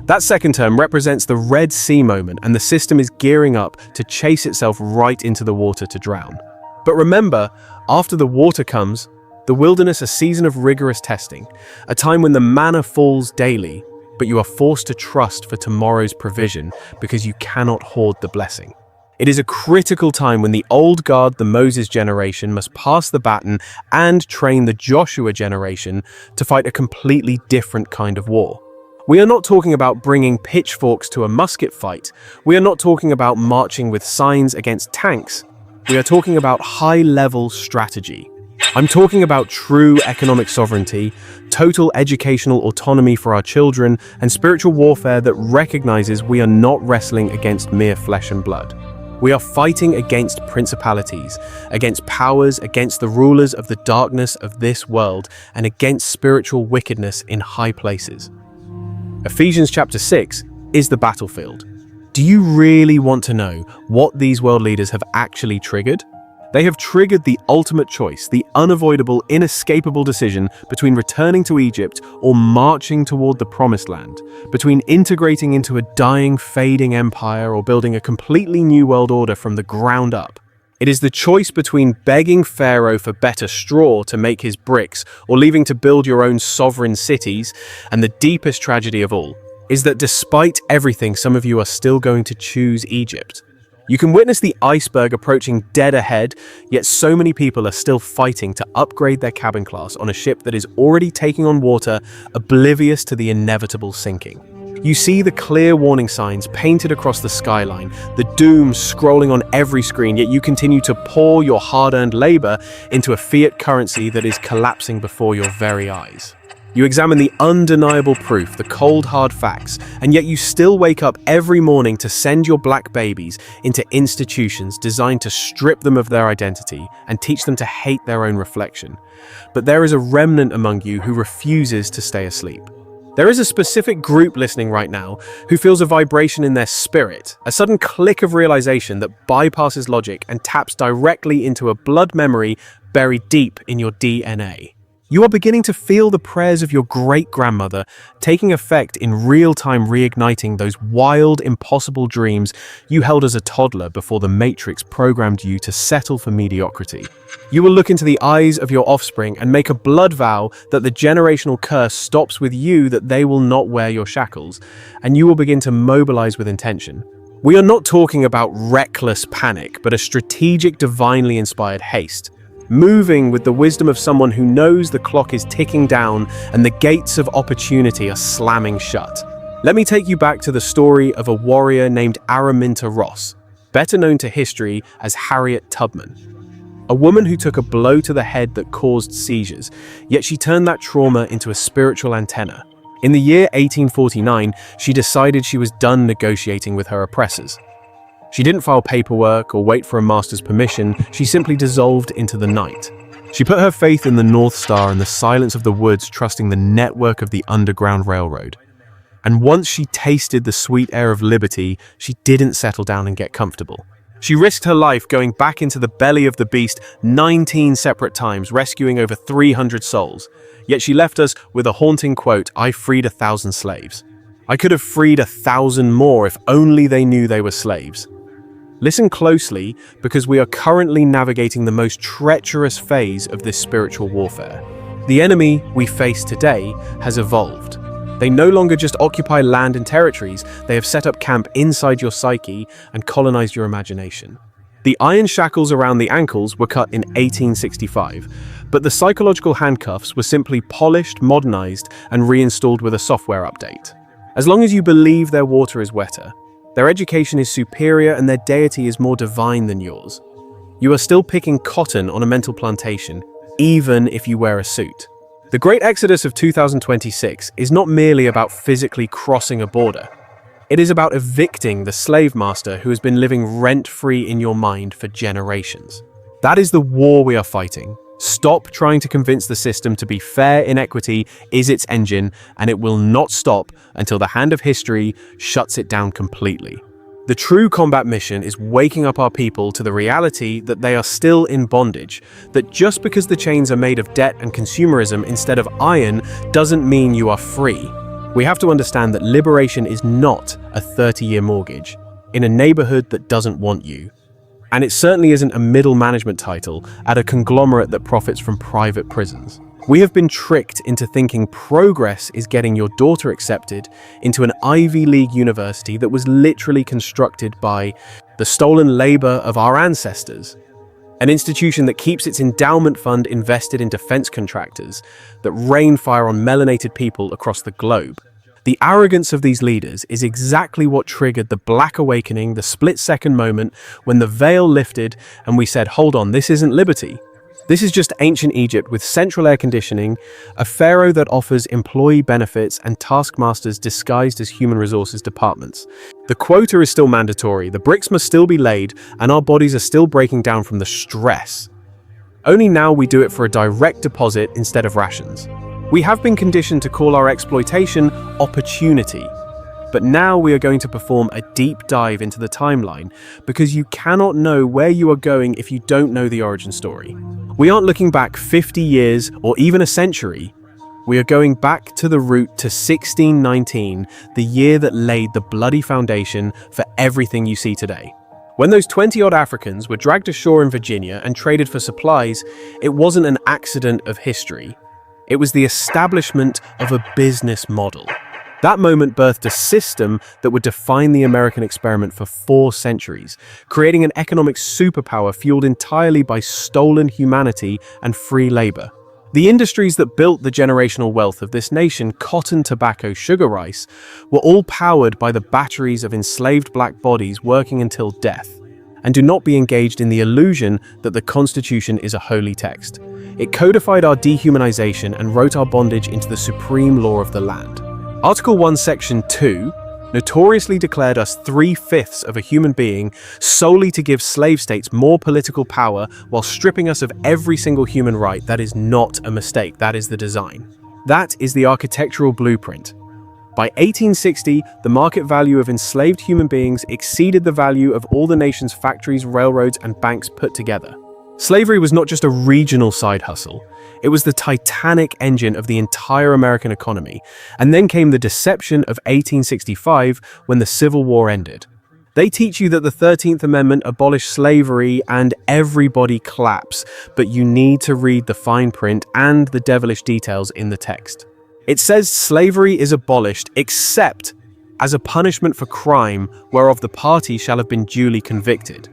That second term represents the Red Sea moment, and the system is gearing up to chase itself right into the water to drown. But remember, after the water comes, the wilderness, a season of rigorous testing, a time when the manna falls daily, but you are forced to trust for tomorrow's provision because you cannot hoard the blessing. It is a critical time when the old guard, the Moses generation, must pass the baton and train the Joshua generation to fight a completely different kind of war. We are not talking about bringing pitchforks to a musket fight. We are not talking about marching with signs against tanks. We are talking about high-level strategy. I'm talking about true economic sovereignty, total educational autonomy for our children, and spiritual warfare that recognizes we are not wrestling against mere flesh and blood. We are fighting against principalities, against powers, against the rulers of the darkness of this world, and against spiritual wickedness in high places. Ephesians chapter 6 is the battlefield. Do you really want to know what these world leaders have actually triggered? They have triggered the ultimate choice, the unavoidable, inescapable decision between returning to Egypt or marching toward the promised land, between integrating into a dying, fading empire or building a completely new world order from the ground up. It is the choice between begging Pharaoh for better straw to make his bricks or leaving to build your own sovereign cities, and the deepest tragedy of all is that despite everything, some of you are still going to choose Egypt. You can witness the iceberg approaching dead ahead, yet so many people are still fighting to upgrade their cabin class on a ship that is already taking on water, oblivious to the inevitable sinking. You see the clear warning signs painted across the skyline, the doom scrolling on every screen, yet you continue to pour your hard-earned labor into a fiat currency that is collapsing before your very eyes. You examine the undeniable proof, the cold hard facts, and yet you still wake up every morning to send your black babies into institutions designed to strip them of their identity and teach them to hate their own reflection. But there is a remnant among you who refuses to stay asleep. There is a specific group listening right now who feels a vibration in their spirit, a sudden click of realization that bypasses logic and taps directly into a blood memory buried deep in your DNA. You are beginning to feel the prayers of your great-grandmother taking effect in real time, reigniting those wild, impossible dreams you held as a toddler before the Matrix programmed you to settle for mediocrity. You will look into the eyes of your offspring and make a blood vow that the generational curse stops with you, that they will not wear your shackles, and you will begin to mobilize with intention. We are not talking about reckless panic, but a strategic, divinely inspired haste. Moving with the wisdom of someone who knows the clock is ticking down and the gates of opportunity are slamming shut. Let me take you back to the story of a warrior named Araminta Ross, better known to history as Harriet Tubman. A woman who took a blow to the head that caused seizures, yet she turned that trauma into a spiritual antenna. In the year 1849, she decided she was done negotiating with her oppressors. She didn't file paperwork or wait for a master's permission, she simply dissolved into the night. She put her faith in the North Star and the silence of the woods, trusting the network of the Underground Railroad. And once she tasted the sweet air of liberty, she didn't settle down and get comfortable. She risked her life going back into the belly of the beast 19 separate times, rescuing over 300 souls. Yet she left us with a haunting quote, "I freed 1,000 slaves. I could have freed 1,000 more if only they knew they were slaves." Listen closely, because we are currently navigating the most treacherous phase of this spiritual warfare. The enemy we face today has evolved. They no longer just occupy land and territories, they have set up camp inside your psyche and colonized your imagination. The iron shackles around the ankles were cut in 1865, but the psychological handcuffs were simply polished, modernized, and reinstalled with a software update. As long as you believe their water is wetter, their education is superior, and their deity is more divine than yours, you are still picking cotton on a mental plantation, even if you wear a suit. The Great Exodus of 2026 is not merely about physically crossing a border. It is about evicting the slave master who has been living rent-free in your mind for generations. That is the war we are fighting. Stop trying to convince the system to be fair. Inequity is its engine, and it will not stop until the hand of history shuts it down completely. The true combat mission is waking up our people to the reality that they are still in bondage, that just because the chains are made of debt and consumerism instead of iron doesn't mean you are free. We have to understand that liberation is not a 30-year mortgage in a neighborhood that doesn't want you. And it certainly isn't a middle management title at a conglomerate that profits from private prisons. We have been tricked into thinking progress is getting your daughter accepted into an Ivy League university that was literally constructed by the stolen labor of our ancestors. An institution that keeps its endowment fund invested in defense contractors that rain fire on melanated people across the globe. The arrogance of these leaders is exactly what triggered the Black Awakening, the split-second moment when the veil lifted and we said, hold on, this isn't liberty. This is just ancient Egypt with central air conditioning, a pharaoh that offers employee benefits, and taskmasters disguised as human resources departments. The quota is still mandatory, the bricks must still be laid, and our bodies are still breaking down from the stress. Only now we do it for a direct deposit instead of rations. We have been conditioned to call our exploitation opportunity, but now we are going to perform a deep dive into the timeline, because you cannot know where you are going if you don't know the origin story. We aren't looking back 50 years or even a century. We are going back to the root, to 1619, the year that laid the bloody foundation for everything you see today. When those 20-odd Africans were dragged ashore in Virginia and traded for supplies, it wasn't an accident of history. It was the establishment of a business model. That moment birthed a system that would define the American experiment for 4 centuries, creating an economic superpower fueled entirely by stolen humanity and free labor. The industries that built the generational wealth of this nation, cotton, tobacco, sugar, rice, were all powered by the batteries of enslaved black bodies working until death. And do not be engaged in the illusion that the Constitution is a holy text. It codified our dehumanization and wrote our bondage into the supreme law of the land. Article 1, Section 2 notoriously declared us 3/5 of a human being solely to give slave states more political power while stripping us of every single human right. That is not a mistake, that is the design. That is the architectural blueprint. By 1860, the market value of enslaved human beings exceeded the value of all the nation's factories, railroads, and banks put together. Slavery was not just a regional side hustle. It was the titanic engine of the entire American economy. And then came the deception of 1865 when the Civil War ended. They teach you that the 13th Amendment abolished slavery and everybody claps, but you need to read the fine print and the devilish details in the text. It says slavery is abolished except as a punishment for crime whereof the party shall have been duly convicted.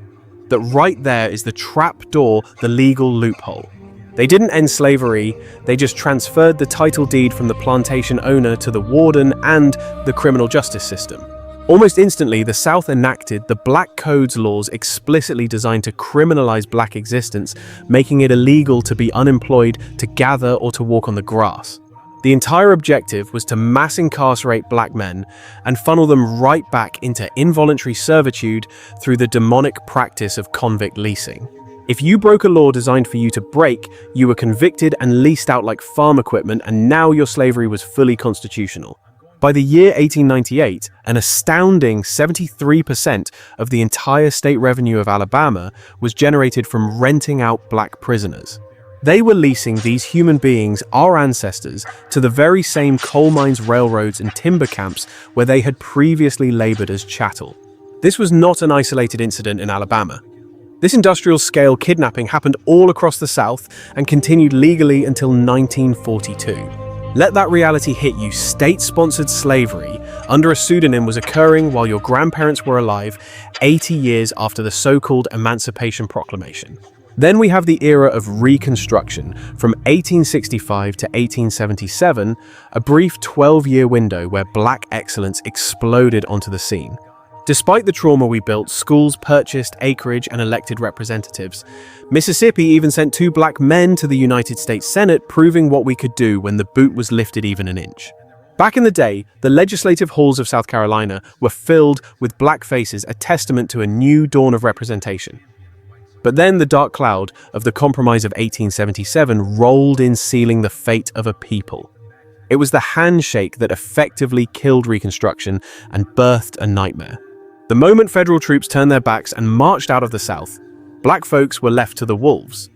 That right there is the trap door, the legal loophole. They didn't end slavery, they just transferred the title deed from the plantation owner to the warden and the criminal justice system. Almost instantly, the South enacted the Black Codes laws explicitly designed to criminalize black existence, making it illegal to be unemployed, to gather, or to walk on the grass. The entire objective was to mass incarcerate black men and funnel them right back into involuntary servitude through the demonic practice of convict leasing. If you broke a law designed for you to break, you were convicted and leased out like farm equipment, and now your slavery was fully constitutional. By the year 1898, an astounding 73% of the entire state revenue of Alabama was generated from renting out black prisoners. They were leasing these human beings, our ancestors, to the very same coal mines, railroads, and timber camps where they had previously labored as chattel. This was not an isolated incident in Alabama. This industrial-scale kidnapping happened all across the South and continued legally until 1942. Let that reality hit you. State-sponsored slavery under a pseudonym was occurring while your grandparents were alive, 80 years after the so-called Emancipation Proclamation. Then we have the era of Reconstruction, from 1865 to 1877, a brief 12-year window where black excellence exploded onto the scene. Despite the trauma we built, schools purchased acreage and elected representatives. Mississippi even sent 2 black men to the United States Senate, proving what we could do when the boot was lifted even an inch. Back in the day, the legislative halls of South Carolina were filled with black faces, a testament to a new dawn of representation. But then the dark cloud of the Compromise of 1877 rolled in, sealing the fate of a people. It was the handshake that effectively killed Reconstruction and birthed a nightmare. The moment federal troops turned their backs and marched out of the South, black folks were left to the wolves.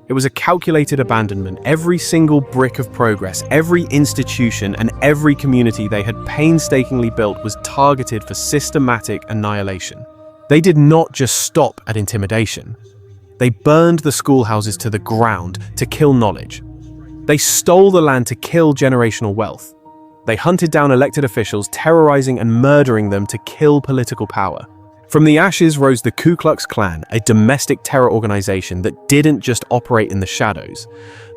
It was a calculated abandonment. Every single brick of progress, every institution, and every community they had painstakingly built was targeted for systematic annihilation. They did not just stop at intimidation. They burned the schoolhouses to the ground to kill knowledge. They stole the land to kill generational wealth. They hunted down elected officials, terrorizing and murdering them to kill political power. From the ashes rose the Ku Klux Klan, a domestic terror organization that didn't just operate in the shadows.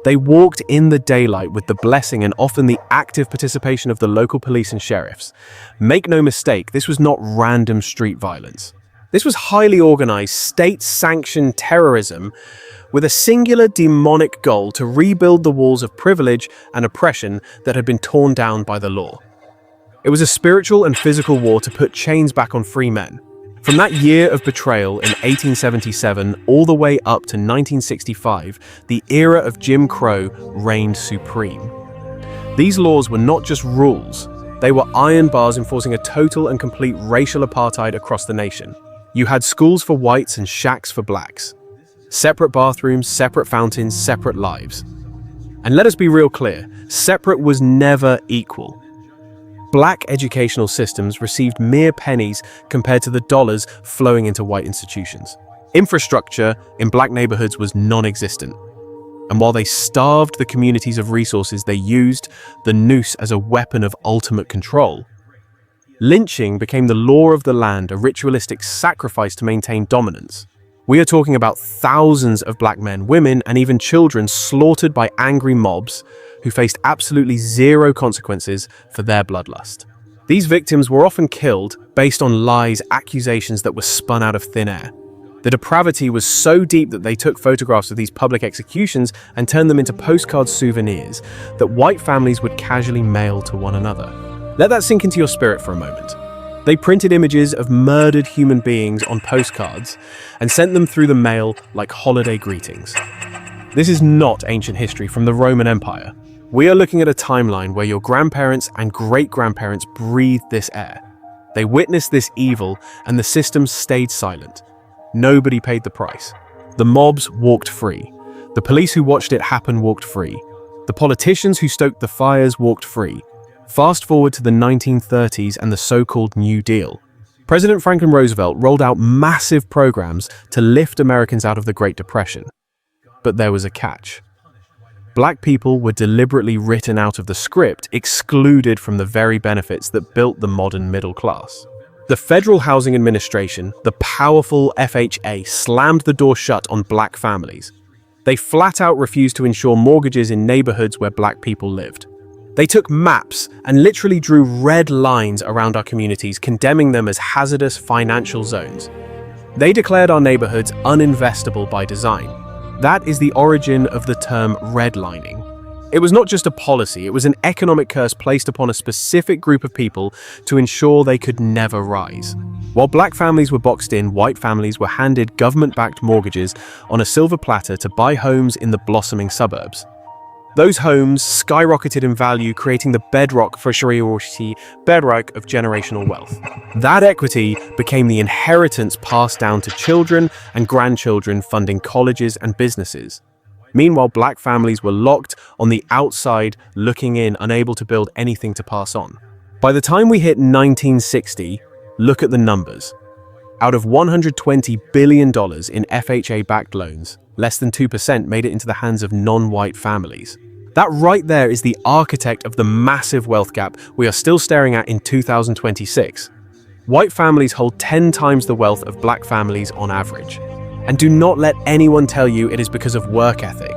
They walked in the daylight with the blessing and often the active participation of the local police and sheriffs. Make no mistake, this was not random street violence. This was highly organized, state-sanctioned terrorism with a singular demonic goal to rebuild the walls of privilege and oppression that had been torn down by the law. It was a spiritual and physical war to put chains back on free men. From that year of betrayal in 1877 all the way up to 1965, the era of Jim Crow reigned supreme. These laws were not just rules, they were iron bars enforcing a total and complete racial apartheid across the nation. You had schools for whites and shacks for blacks. Separate bathrooms, separate fountains, separate lives. And let us be real clear, separate was never equal. Black educational systems received mere pennies compared to the dollars flowing into white institutions. Infrastructure in black neighborhoods was non-existent. And while they starved the communities of resources, they used the noose as a weapon of ultimate control. Lynching became the law of the land, a ritualistic sacrifice to maintain dominance. We are talking about thousands of black men, women, and even children slaughtered by angry mobs who faced absolutely zero consequences for their bloodlust. These victims were often killed based on lies, accusations that were spun out of thin air. The depravity was so deep that they took photographs of these public executions and turned them into postcard souvenirs that white families would casually mail to one another. Let that sink into your spirit for a moment. They printed images of murdered human beings on postcards and sent them through the mail like holiday greetings. This is not ancient history from the Roman Empire. We are looking at a timeline where your grandparents and great-grandparents breathed this air. They witnessed this evil and the system stayed silent. Nobody paid the price. The mobs walked free. The police who watched it happen walked free. The politicians who stoked the fires walked free. Fast forward to the 1930s and the so-called New Deal. President Franklin Roosevelt rolled out massive programs to lift Americans out of the Great Depression. But there was a catch. Black people were deliberately written out of the script, excluded from the very benefits that built the modern middle class. The Federal Housing Administration, the powerful FHA, slammed the door shut on black families. They flat out refused to insure mortgages in neighborhoods where black people lived. They took maps and literally drew red lines around our communities, condemning them as hazardous financial zones. They declared our neighborhoods uninvestable by design. That is the origin of the term redlining. It was not just a policy, it was an economic curse placed upon a specific group of people to ensure they could never rise. While black families were boxed in, white families were handed government-backed mortgages on a silver platter to buy homes in the blossoming suburbs. Those homes skyrocketed in value, creating the bedrock of generational wealth. That equity became the inheritance passed down to children and grandchildren, funding colleges and businesses. Meanwhile, black families were locked on the outside, looking in, unable to build anything to pass on. By the time we hit 1960, look at the numbers. Out of $120 billion in FHA-backed loans, less than 2% made it into the hands of non-white families. That right there is the architect of the massive wealth gap we are still staring at in 2026. White families hold 10 times the wealth of black families on average. And do not let anyone tell you it is because of work ethic.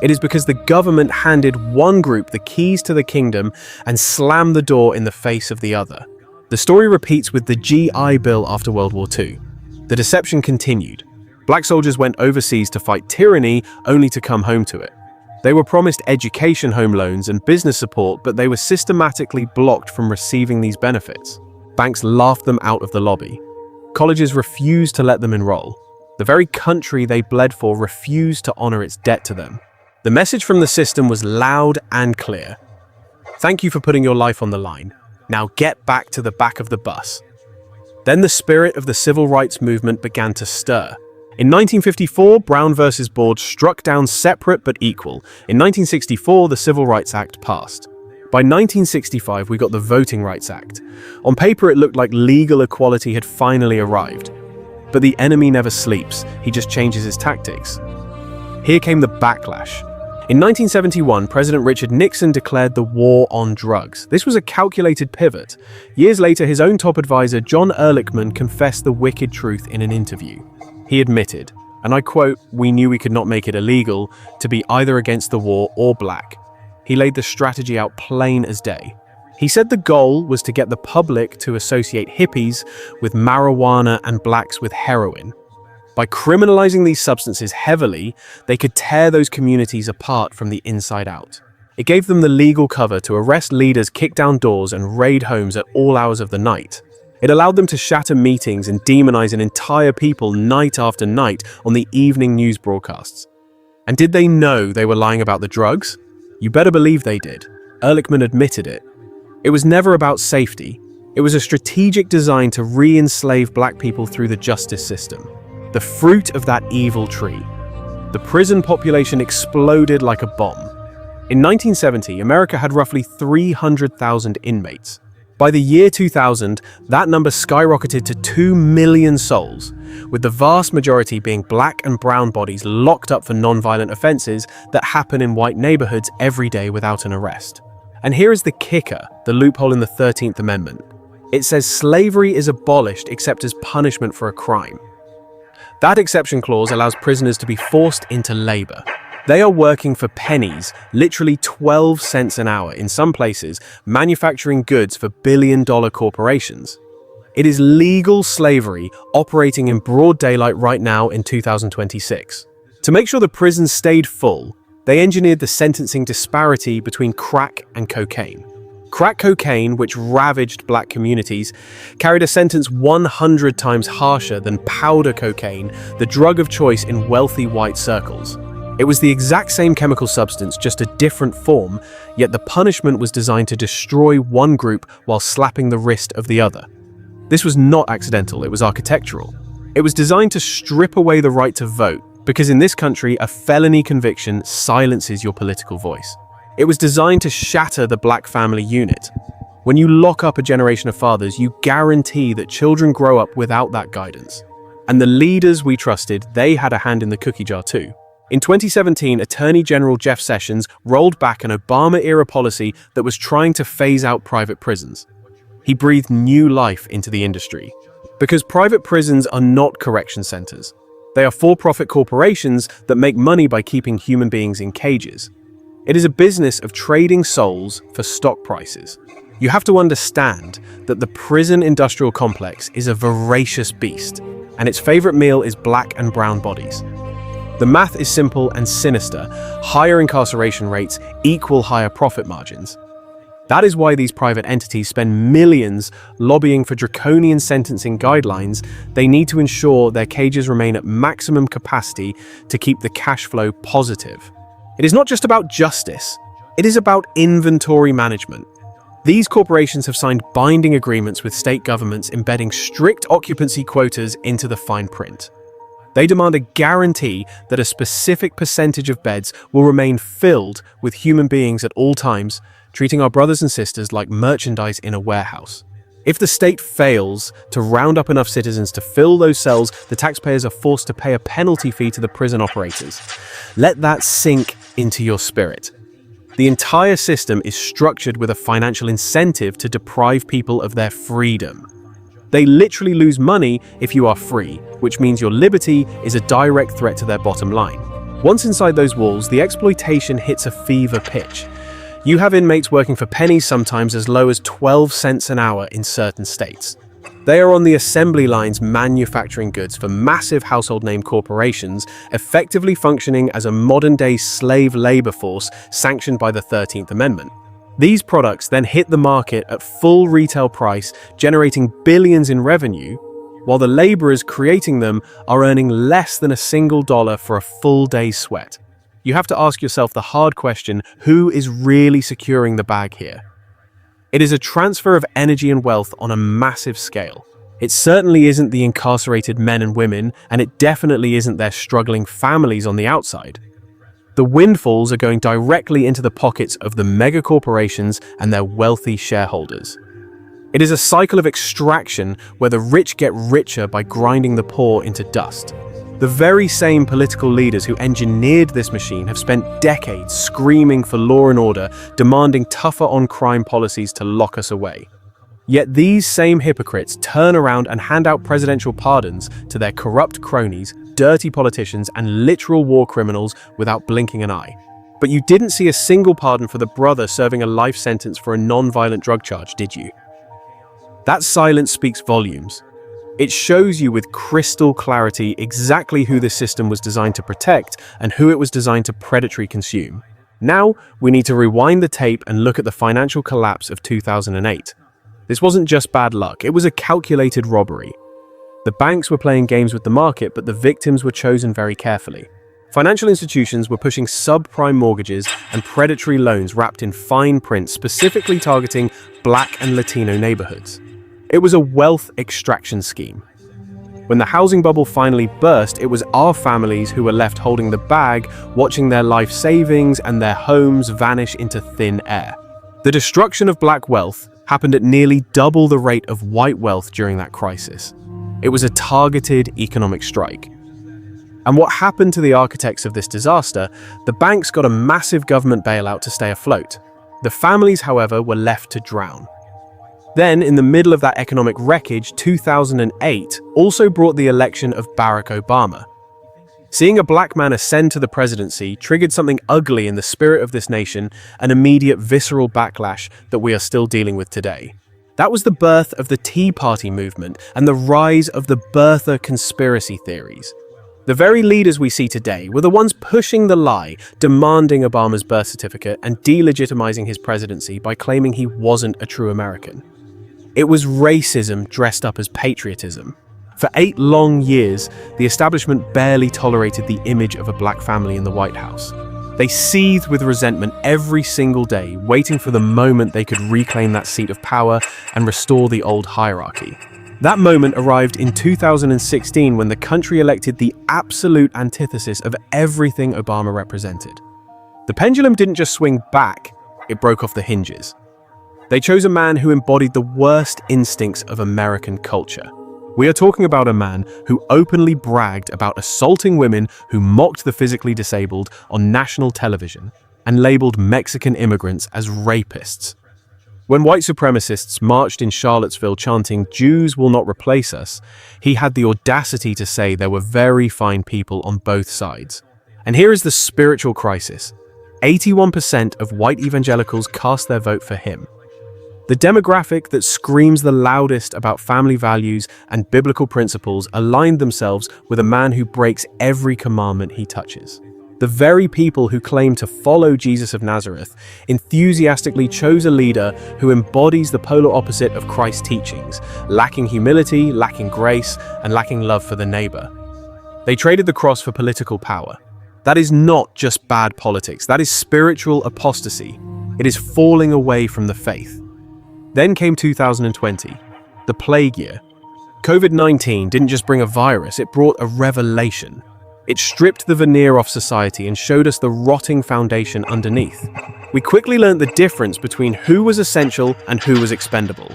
It is because the government handed one group the keys to the kingdom and slammed the door in the face of the other. The story repeats with the GI Bill after World War II. The deception continued. Black soldiers went overseas to fight tyranny only to come home to it. They were promised education, home loans, and business support, but they were systematically blocked from receiving these benefits. Banks laughed them out of the lobby. Colleges refused to let them enroll. The very country they bled for refused to honor its debt to them. The message from the system was loud and clear. Thank you for putting your life on the line. Now get back to the back of the bus. Then the spirit of the civil rights movement began to stir. In 1954, Brown versus Board struck down separate but equal. In 1964, the Civil Rights Act passed. By 1965, we got the Voting Rights Act. On paper, it looked like legal equality had finally arrived. But the enemy never sleeps, he just changes his tactics. Here came the backlash. In 1971, President Richard Nixon declared the war on drugs. This was a calculated pivot. Years later, his own top advisor, John Ehrlichman, confessed the wicked truth in an interview. He admitted, and I quote, "We knew we could not make it illegal to be either against the war or black." He laid the strategy out plain as day. He said the goal was to get the public to associate hippies with marijuana and blacks with heroin. By criminalizing these substances heavily, they could tear those communities apart from the inside out. It gave them the legal cover to arrest leaders, kick down doors, and raid homes at all hours of the night. It allowed them to shatter meetings and demonize an entire people night after night on the evening news broadcasts. And did they know they were lying about the drugs? You better believe they did. Ehrlichman admitted it. It was never about safety. It was a strategic design to re-enslave black people through the justice system. The fruit of that evil tree. The prison population exploded like a bomb. In 1970, America had roughly 300,000 inmates. By the year 2000, that number skyrocketed to 2 million souls, with the vast majority being black and brown bodies locked up for non-violent offenses that happen in white neighborhoods every day without an arrest. And here is the kicker, the loophole in the 13th Amendment. It says slavery is abolished except as punishment for a crime. That exception clause allows prisoners to be forced into labor. They are working for pennies, literally 12 cents an hour in some places, manufacturing goods for billion-dollar corporations. It is legal slavery operating in broad daylight right now in 2026. To make sure the prisons stayed full, they engineered the sentencing disparity between crack and cocaine. Crack cocaine, which ravaged black communities, carried a sentence 100 times harsher than powder cocaine, the drug of choice in wealthy white circles. It was the exact same chemical substance, just a different form, yet the punishment was designed to destroy one group while slapping the wrist of the other. This was not accidental, it was architectural. It was designed to strip away the right to vote, because in this country, a felony conviction silences your political voice. It was designed to shatter the black family unit. When you lock up a generation of fathers, you guarantee that children grow up without that guidance. And the leaders we trusted, they had a hand in the cookie jar too. In 2017, Attorney General Jeff Sessions rolled back an Obama-era policy that was trying to phase out private prisons. He breathed new life into the industry. Because private prisons are not correction centers. They are for-profit corporations that make money by keeping human beings in cages. It is a business of trading souls for stock prices. You have to understand that the prison industrial complex is a voracious beast, and its favorite meal is black and brown bodies. The math is simple and sinister. Higher incarceration rates equal higher profit margins. That is why these private entities spend millions lobbying for draconian sentencing guidelines. They need to ensure their cages remain at maximum capacity to keep the cash flow positive. It is not just about justice, it is about inventory management. These corporations have signed binding agreements with state governments embedding strict occupancy quotas into the fine print. They demand a guarantee that a specific percentage of beds will remain filled with human beings at all times, treating our brothers and sisters like merchandise in a warehouse. If the state fails to round up enough citizens to fill those cells, the taxpayers are forced to pay a penalty fee to the prison operators. Let that sink into your spirit. The entire system is structured with a financial incentive to deprive people of their freedom. They literally lose money if you are free, which means your liberty is a direct threat to their bottom line. Once inside those walls, the exploitation hits a fever pitch. You have inmates working for pennies, sometimes as low as 12 cents an hour in certain states. They are on the assembly lines manufacturing goods for massive household name corporations, effectively functioning as a modern-day slave labor force sanctioned by the 13th Amendment. These products then hit the market at full retail price, generating billions in revenue, while the laborers creating them are earning less than a single dollar for a full day's sweat. You have to ask yourself the hard question, who is really securing the bag here? It is a transfer of energy and wealth on a massive scale. It certainly isn't the incarcerated men and women, and it definitely isn't their struggling families on the outside. The windfalls are going directly into the pockets of the mega corporations and their wealthy shareholders. It is a cycle of extraction where the rich get richer by grinding the poor into dust. The very same political leaders who engineered this machine have spent decades screaming for law and order, demanding tougher on-crime policies to lock us away. Yet these same hypocrites turn around and hand out presidential pardons to their corrupt cronies, dirty politicians, and literal war criminals without blinking an eye. But you didn't see a single pardon for the brother serving a life sentence for a non-violent drug charge, did you? That silence speaks volumes. It shows you with crystal clarity exactly who this system was designed to protect and who it was designed to predatory consume. Now, we need to rewind the tape and look at the financial collapse of 2008. This wasn't just bad luck, it was a calculated robbery. The banks were playing games with the market, but the victims were chosen very carefully. Financial institutions were pushing subprime mortgages and predatory loans wrapped in fine print, specifically targeting Black and Latino neighborhoods. It was a wealth extraction scheme. When the housing bubble finally burst, it was our families who were left holding the bag, watching their life savings and their homes vanish into thin air. The destruction of Black wealth happened at nearly double the rate of white wealth during that crisis. It was a targeted economic strike. And what happened to the architects of this disaster? The banks got a massive government bailout to stay afloat. The families, however, were left to drown. Then, in the middle of that economic wreckage, 2008 also brought the election of Barack Obama. Seeing a black man ascend to the presidency triggered something ugly in the spirit of this nation, an immediate visceral backlash that we are still dealing with today. That was the birth of the Tea Party movement and the rise of the birther conspiracy theories. The very leaders we see today were the ones pushing the lie, demanding Obama's birth certificate and delegitimizing his presidency by claiming he wasn't a true American. It was racism dressed up as patriotism. For 8 long years, the establishment barely tolerated the image of a black family in the White House. They seethed with resentment every single day, waiting for the moment they could reclaim that seat of power and restore the old hierarchy. That moment arrived in 2016 when the country elected the absolute antithesis of everything Obama represented. The pendulum didn't just swing back, it broke off the hinges. They chose a man who embodied the worst instincts of American culture. We are talking about a man who openly bragged about assaulting women, who mocked the physically disabled on national television, and labeled Mexican immigrants as rapists. When white supremacists marched in Charlottesville chanting, "Jews will not replace us," he had the audacity to say there were very fine people on both sides. And here is the spiritual crisis. 81% of white evangelicals cast their vote for him. The demographic that screams the loudest about family values and biblical principles aligned themselves with a man who breaks every commandment he touches. The very people who claim to follow Jesus of Nazareth enthusiastically chose a leader who embodies the polar opposite of Christ's teachings, lacking humility, lacking grace, and lacking love for the neighbor. They traded the cross for political power. That is not just bad politics, that is spiritual apostasy. It is falling away from the faith. Then came 2020, the plague year. COVID-19 didn't just bring a virus, it brought a revelation. It stripped the veneer off society and showed us the rotting foundation underneath. We quickly learned the difference between who was essential and who was expendable.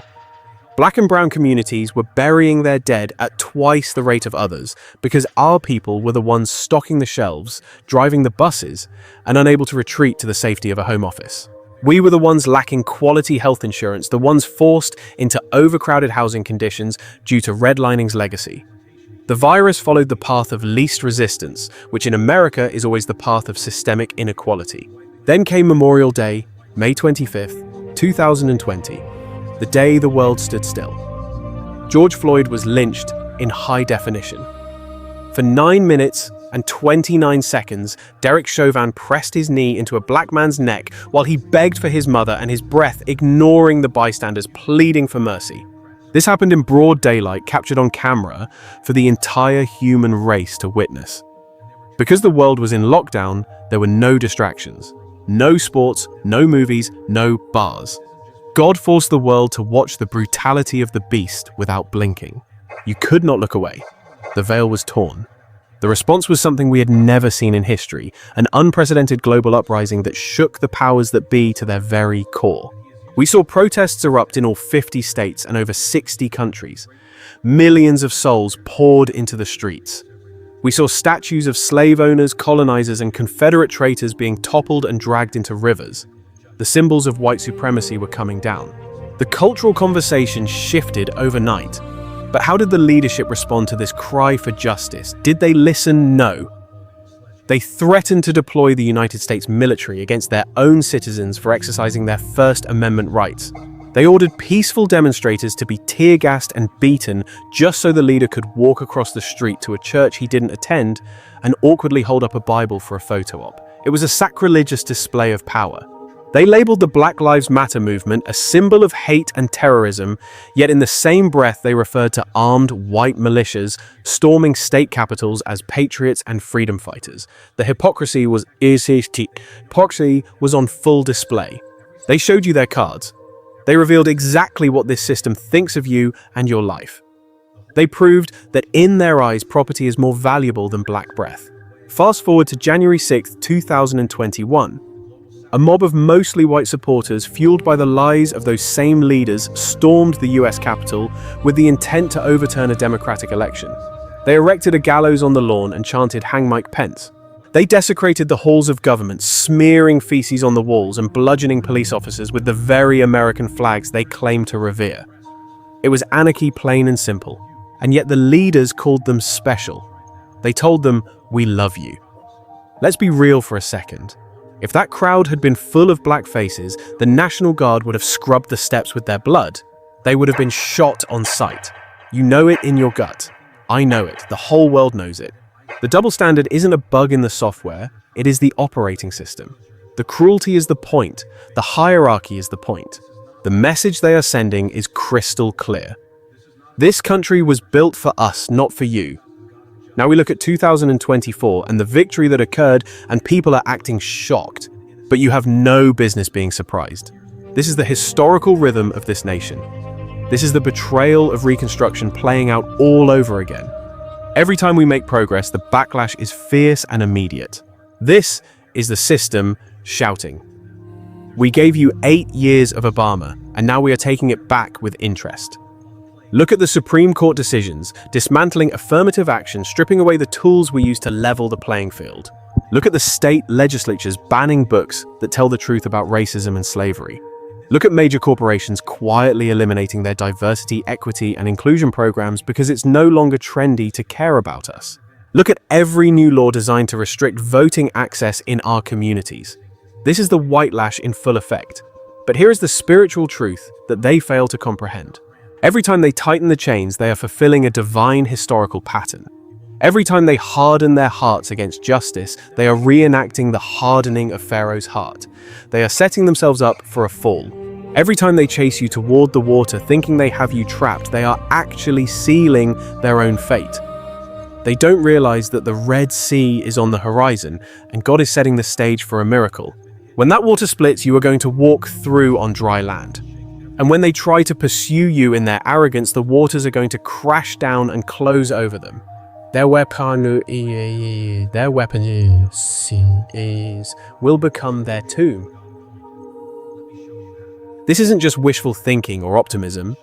Black and brown communities were burying their dead at twice the rate of others because our people were the ones stocking the shelves, driving the buses, and unable to retreat to the safety of a home office. We were the ones lacking quality health insurance, the ones forced into overcrowded housing conditions due to redlining's legacy. The virus followed the path of least resistance, which in America is always the path of systemic inequality. Then came Memorial Day, May 25th, 2020, the day the world stood still. George Floyd was lynched in high definition. For 9 minutes and 29 seconds, Derek Chauvin pressed his knee into a black man's neck while he begged for his mother and his breath, ignoring the bystanders pleading for mercy. This happened in broad daylight, captured on camera for the entire human race to witness. Because the world was in lockdown, there were no distractions. No sports, no movies, no bars. God forced the world to watch the brutality of the beast without blinking. You could not look away. The veil was torn. The response was something we had never seen in history, an unprecedented global uprising that shook the powers that be to their very core. We saw protests erupt in all 50 states and over 60 countries. Millions of souls poured into the streets. We saw statues of slave owners, colonizers, and Confederate traitors being toppled and dragged into rivers. The symbols of white supremacy were coming down. The cultural conversation shifted overnight. But how did the leadership respond to this cry for justice? Did they listen? No. They threatened to deploy the United States military against their own citizens for exercising their First Amendment rights. They ordered peaceful demonstrators to be tear-gassed and beaten just so the leader could walk across the street to a church he didn't attend and awkwardly hold up a Bible for a photo op. It was a sacrilegious display of power. They labeled the Black Lives Matter movement a symbol of hate and terrorism, yet in the same breath they referred to armed white militias storming state capitals as patriots and freedom fighters. The hypocrisy was on full display. They showed you their cards. They revealed exactly what this system thinks of you and your life. They proved that in their eyes property is more valuable than black breath. Fast forward to January 6th, 2021. A mob of mostly white supporters, fueled by the lies of those same leaders, stormed the US Capitol with the intent to overturn a democratic election. They erected a gallows on the lawn and chanted "Hang Mike Pence." They desecrated the halls of government, smearing feces on the walls and bludgeoning police officers with the very American flags they claimed to revere. It was anarchy, plain and simple, and yet the leaders called them special. They told them, "We love you." Let's be real for a second. If that crowd had been full of black faces, the National Guard would have scrubbed the steps with their blood. They would have been shot on sight. You know it in your gut. I know it. The whole world knows it. The double standard isn't a bug in the software, it is the operating system. The cruelty is the point. The hierarchy is the point. The message they are sending is crystal clear. This country was built for us, not for you. Now we look at 2024 and the victory that occurred, and people are acting shocked. But you have no business being surprised. This is the historical rhythm of this nation. This is the betrayal of Reconstruction playing out all over again. Every time we make progress, the backlash is fierce and immediate. This is the system shouting. We gave you 8 years of Obama, and now we are taking it back with interest. Look at the Supreme Court decisions, dismantling affirmative action, stripping away the tools we use to level the playing field. Look at the state legislatures banning books that tell the truth about racism and slavery. Look at major corporations quietly eliminating their diversity, equity, and inclusion programs because it's no longer trendy to care about us. Look at every new law designed to restrict voting access in our communities. This is the white lash in full effect. But here is the spiritual truth that they fail to comprehend. Every time they tighten the chains, they are fulfilling a divine historical pattern. Every time they harden their hearts against justice, they are reenacting the hardening of Pharaoh's heart. They are setting themselves up for a fall. Every time they chase you toward the water, thinking they have you trapped, they are actually sealing their own fate. They don't realize that the Red Sea is on the horizon, and God is setting the stage for a miracle. When that water splits, you are going to walk through on dry land. And when they try to pursue you in their arrogance, the waters are going to crash down and close over them. Their weapon will become their tomb. This isn't just wishful thinking or optimism.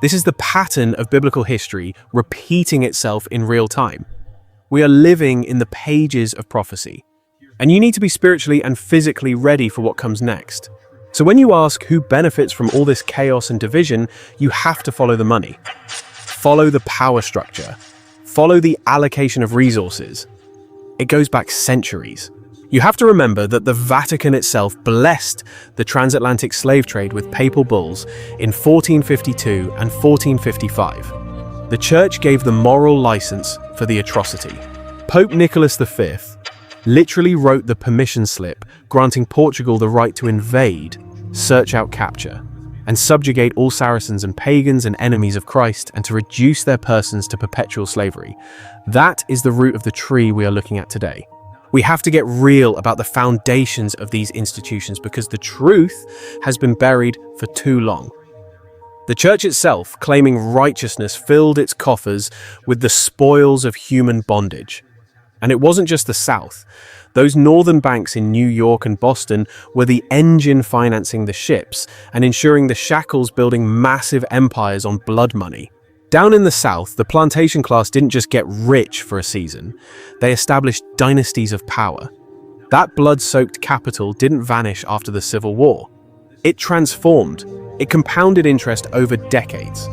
This is the pattern of biblical history repeating itself in real time. We are living in the pages of prophecy. And you need to be spiritually and physically ready for what comes next. So when you ask who benefits from all this chaos and division, you have to follow the money. Follow the power structure. Follow the allocation of resources. It goes back centuries. You have to remember that the Vatican itself blessed the transatlantic slave trade with papal bulls in 1452 and 1455. The church gave the moral license for the atrocity. Pope Nicholas V literally wrote the permission slip granting Portugal the right to invade, search out, capture, and subjugate all Saracens and pagans and enemies of Christ, and to reduce their persons to perpetual slavery. That is the root of the tree we are looking at today. We have to get real about the foundations of these institutions because the truth has been buried for too long. The church itself, claiming righteousness, filled its coffers with the spoils of human bondage. And it wasn't just the South. Those northern banks in New York and Boston were the engine financing the ships and ensuring the shackles building massive empires on blood money. Down in the South, the plantation class didn't just get rich for a season. They established dynasties of power. That blood-soaked capital didn't vanish after the Civil War. It transformed. It compounded interest over decades.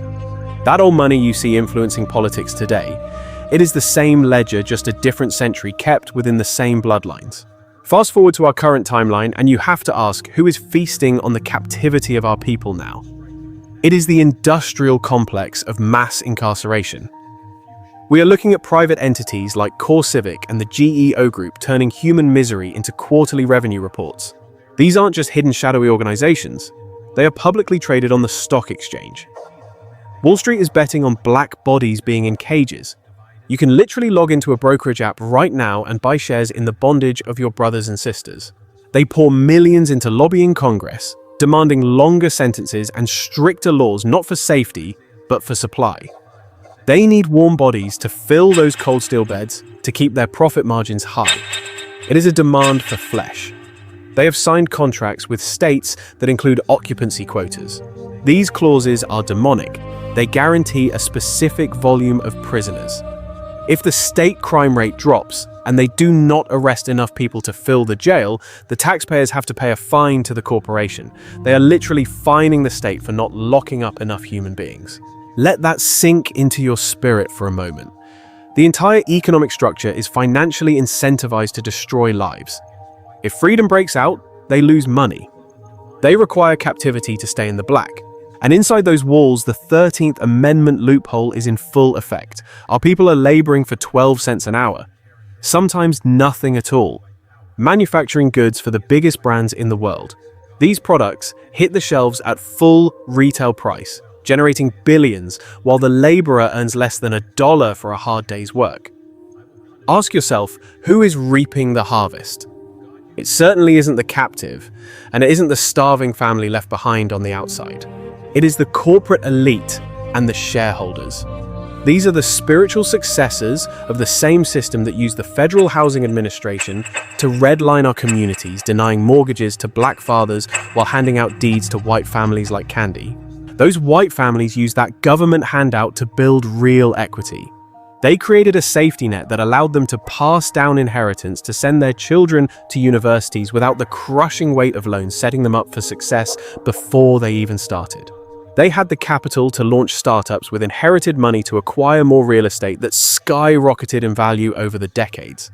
That old money you see influencing politics today, it is the same ledger, just a different century, kept within the same bloodlines. Fast forward to our current timeline, and you have to ask, who is feasting on the captivity of our people now? It is the industrial complex of mass incarceration. We are looking at private entities like Core Civic and the GEO Group turning human misery into quarterly revenue reports. These aren't just hidden shadowy organizations. They are publicly traded on the stock exchange. Wall Street is betting on black bodies being in cages. You can literally log into a brokerage app right now and buy shares in the bondage of your brothers and sisters. They pour millions into lobbying Congress, demanding longer sentences and stricter laws, not for safety, but for supply. They need warm bodies to fill those cold steel beds to keep their profit margins high. It is a demand for flesh. They have signed contracts with states that include occupancy quotas. These clauses are demonic. They guarantee a specific volume of prisoners. If the state crime rate drops, and they do not arrest enough people to fill the jail, the taxpayers have to pay a fine to the corporation. They are literally fining the state for not locking up enough human beings. Let that sink into your spirit for a moment. The entire economic structure is financially incentivized to destroy lives. If freedom breaks out, they lose money. They require captivity to stay in the black. And inside those walls, the 13th Amendment loophole is in full effect. Our people are laboring for 12 cents an hour. Sometimes nothing at all. Manufacturing goods for the biggest brands in the world. These products hit the shelves at full retail price, generating billions, while the laborer earns less than $1 for a hard day's work. Ask yourself, who is reaping the harvest? It certainly isn't the captive, and it isn't the starving family left behind on the outside. It is the corporate elite and the shareholders. These are the spiritual successors of the same system that used the Federal Housing Administration to redline our communities, denying mortgages to black fathers while handing out deeds to white families like candy. Those white families used that government handout to build real equity. They created a safety net that allowed them to pass down inheritance to send their children to universities without the crushing weight of loans setting them up for success before they even started. They had the capital to launch startups with inherited money to acquire more real estate that skyrocketed in value over the decades.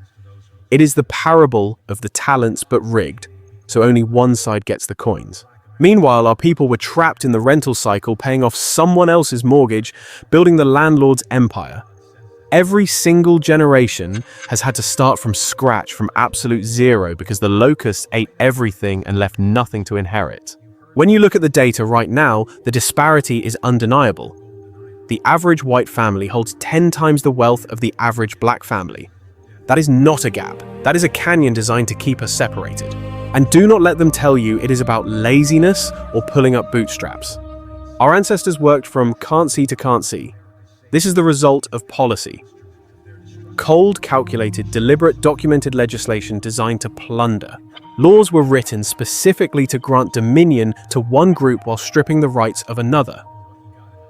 It is the parable of the talents but rigged, so only one side gets the coins. Meanwhile, our people were trapped in the rental cycle, paying off someone else's mortgage, building the landlord's empire. Every single generation has had to start from scratch, from absolute zero, because the locusts ate everything and left nothing to inherit. When you look at the data right now, the disparity is undeniable. The average white family holds 10 times the wealth of the average black family. That is not a gap. That is a canyon designed to keep us separated. And do not let them tell you it is about laziness or pulling up bootstraps. Our ancestors worked from can't see to can't see. This is the result of policy. Cold, calculated, deliberate, documented legislation designed to plunder. Laws were written specifically to grant dominion to one group while stripping the rights of another.